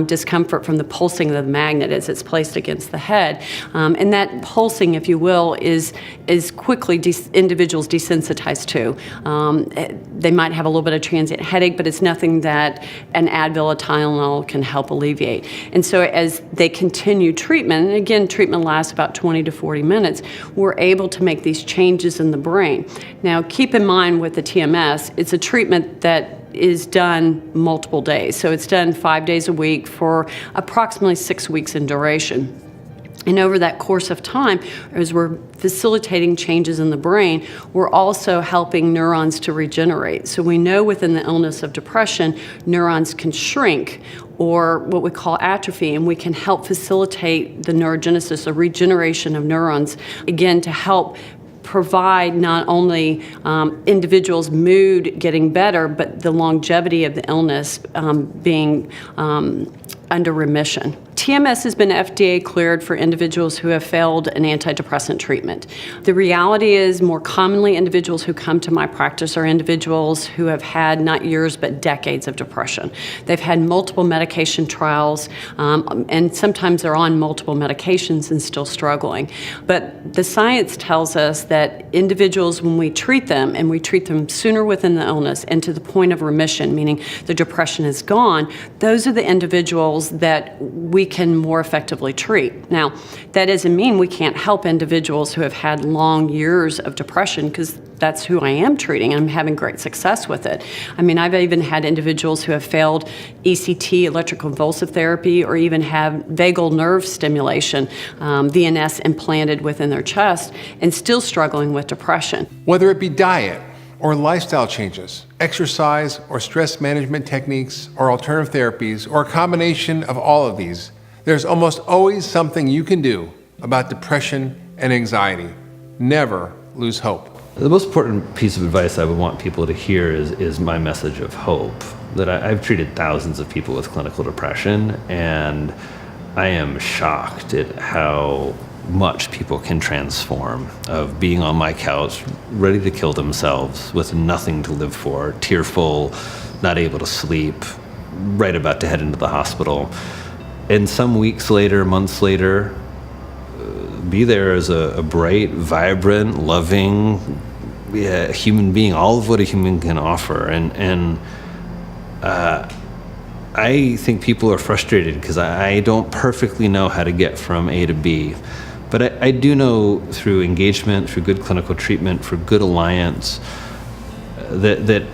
discomfort from the pulsing of the magnet as it's placed against the head. And that pulsing, if you will, is quickly individuals desensitized to. They might have a little bit of transient headache, but it's nothing that an Advil or Tylenol can help alleviate. And so as they continue treatment, and again, treatment lasts about 20 to 40 minutes, we're able to make these changes in the brain. Now, keep in mind with the TMS, it's a treatment that is done multiple days. So it's done 5 days a week for approximately 6 weeks in duration. And over that course of time, as we're facilitating changes in the brain, we're also helping neurons to regenerate. So we know within the illness of depression, neurons can shrink or what we call atrophy, and we can help facilitate the neurogenesis, or regeneration of neurons, again, to help provide not only individuals' mood getting better, but the longevity of the illness being under remission. TMS has been FDA cleared for individuals who have failed an antidepressant treatment. The reality is more commonly individuals who come to my practice are individuals who have had not years but decades of depression. They've had multiple medication trials and sometimes they're on multiple medications and still struggling. But the science tells us that individuals, when we treat them, and we treat them sooner within the illness and to the point of remission, meaning the depression is gone, those are the individuals that we can more effectively treat. Now, that doesn't mean we can't help individuals who have had long years of depression, because that's who I am treating, and I'm having great success with it. I mean, I've even had individuals who have failed ECT, electroconvulsive therapy, or even have vagal nerve stimulation, VNS implanted within their chest, and still struggling with depression. Whether it be diet or lifestyle changes, exercise or stress management techniques or alternative therapies, or a combination of all of these, there's almost always something you can do about depression and anxiety. Never lose hope. The most important piece of advice I would want people to hear is my message of hope. That I've treated thousands of people with clinical depression, and I am shocked at how much people can transform, of being on my couch, ready to kill themselves with nothing to live for, tearful, not able to sleep, right about to head into the hospital. And some weeks later, months later, be there as a bright, vibrant, loving human being, all of what a human can offer. And I think people are frustrated because I don't perfectly know how to get from A to B. But I do know through engagement, through good clinical treatment, through good alliance, that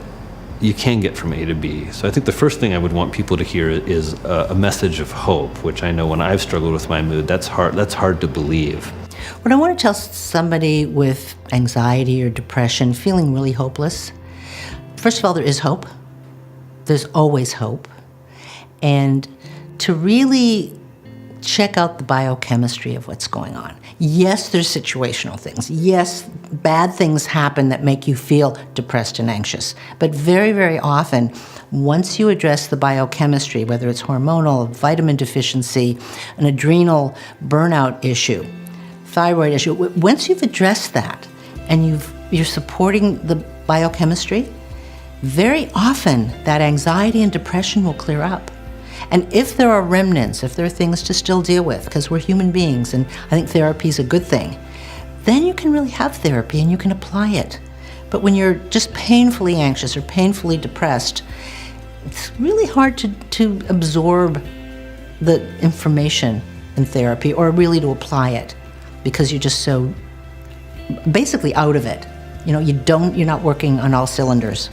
you can get from A to B. So I think the first thing I would want people to hear is a message of hope, which I know when I've struggled with my mood, that's hard to believe. When I want to tell somebody with anxiety or depression, feeling really hopeless, first of all, there is hope. There's always hope. And to really check out the biochemistry of what's going on. Yes, there's situational things. Yes, bad things happen that make you feel depressed and anxious. But very, very often, once you address the biochemistry, whether it's hormonal, vitamin deficiency, an adrenal burnout issue, thyroid issue, once you've addressed that and you're supporting the biochemistry, very often that anxiety and depression will clear up. And if there are remnants, if there are things to still deal with, because we're human beings and I think therapy is a good thing, then you can really have therapy and you can apply it. But when you're just painfully anxious or painfully depressed, it's really hard to absorb the information in therapy or really to apply it because you're just so basically out of it. You know, you're not working on all cylinders.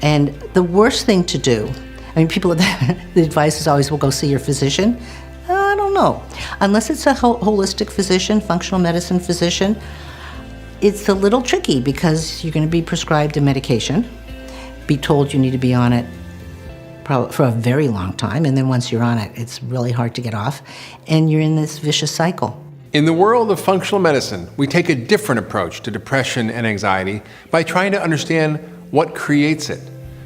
And the worst thing to do, I mean, people, the advice is always, well, go see your physician. I don't know. Unless it's a holistic physician, functional medicine physician, it's a little tricky because you're going to be prescribed a medication, be told you need to be on it probably for a very long time, and then once you're on it, it's really hard to get off, and you're in this vicious cycle. In the world of functional medicine, we take a different approach to depression and anxiety by trying to understand what creates it.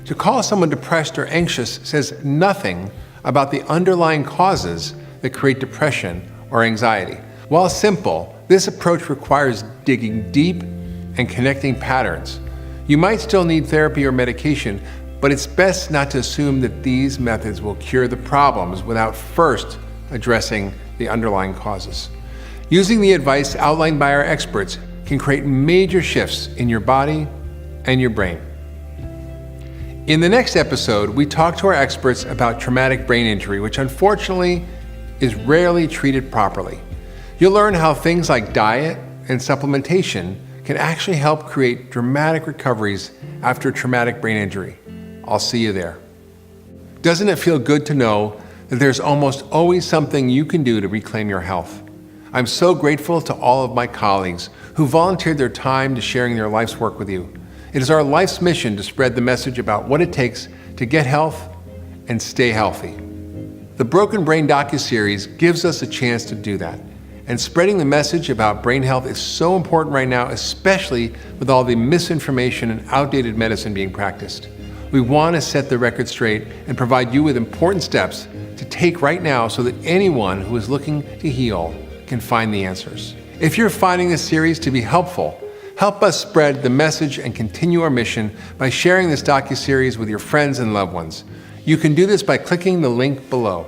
To call someone depressed or anxious says nothing about the underlying causes that create depression or anxiety. While simple, this approach requires digging deep and connecting patterns. You might still need therapy or medication, but it's best not to assume that these methods will cure the problems without first addressing the underlying causes. Using the advice outlined by our experts can create major shifts in your body and your brain. In the next episode, we talk to our experts about traumatic brain injury, which unfortunately is rarely treated properly. You'll learn how things like diet and supplementation can actually help create dramatic recoveries after traumatic brain injury. I'll see you there. Doesn't it feel good to know that there's almost always something you can do to reclaim your health? I'm so grateful to all of my colleagues who volunteered their time to sharing their life's work with you. It is our life's mission to spread the message about what it takes to get health and stay healthy. The Broken Brain docuseries gives us a chance to do that. And spreading the message about brain health is so important right now, especially with all the misinformation and outdated medicine being practiced. We want to set the record straight and provide you with important steps to take right now so that anyone who is looking to heal can find the answers. If you're finding this series to be helpful, help us spread the message and continue our mission by sharing this docuseries with your friends and loved ones. You can do this by clicking the link below.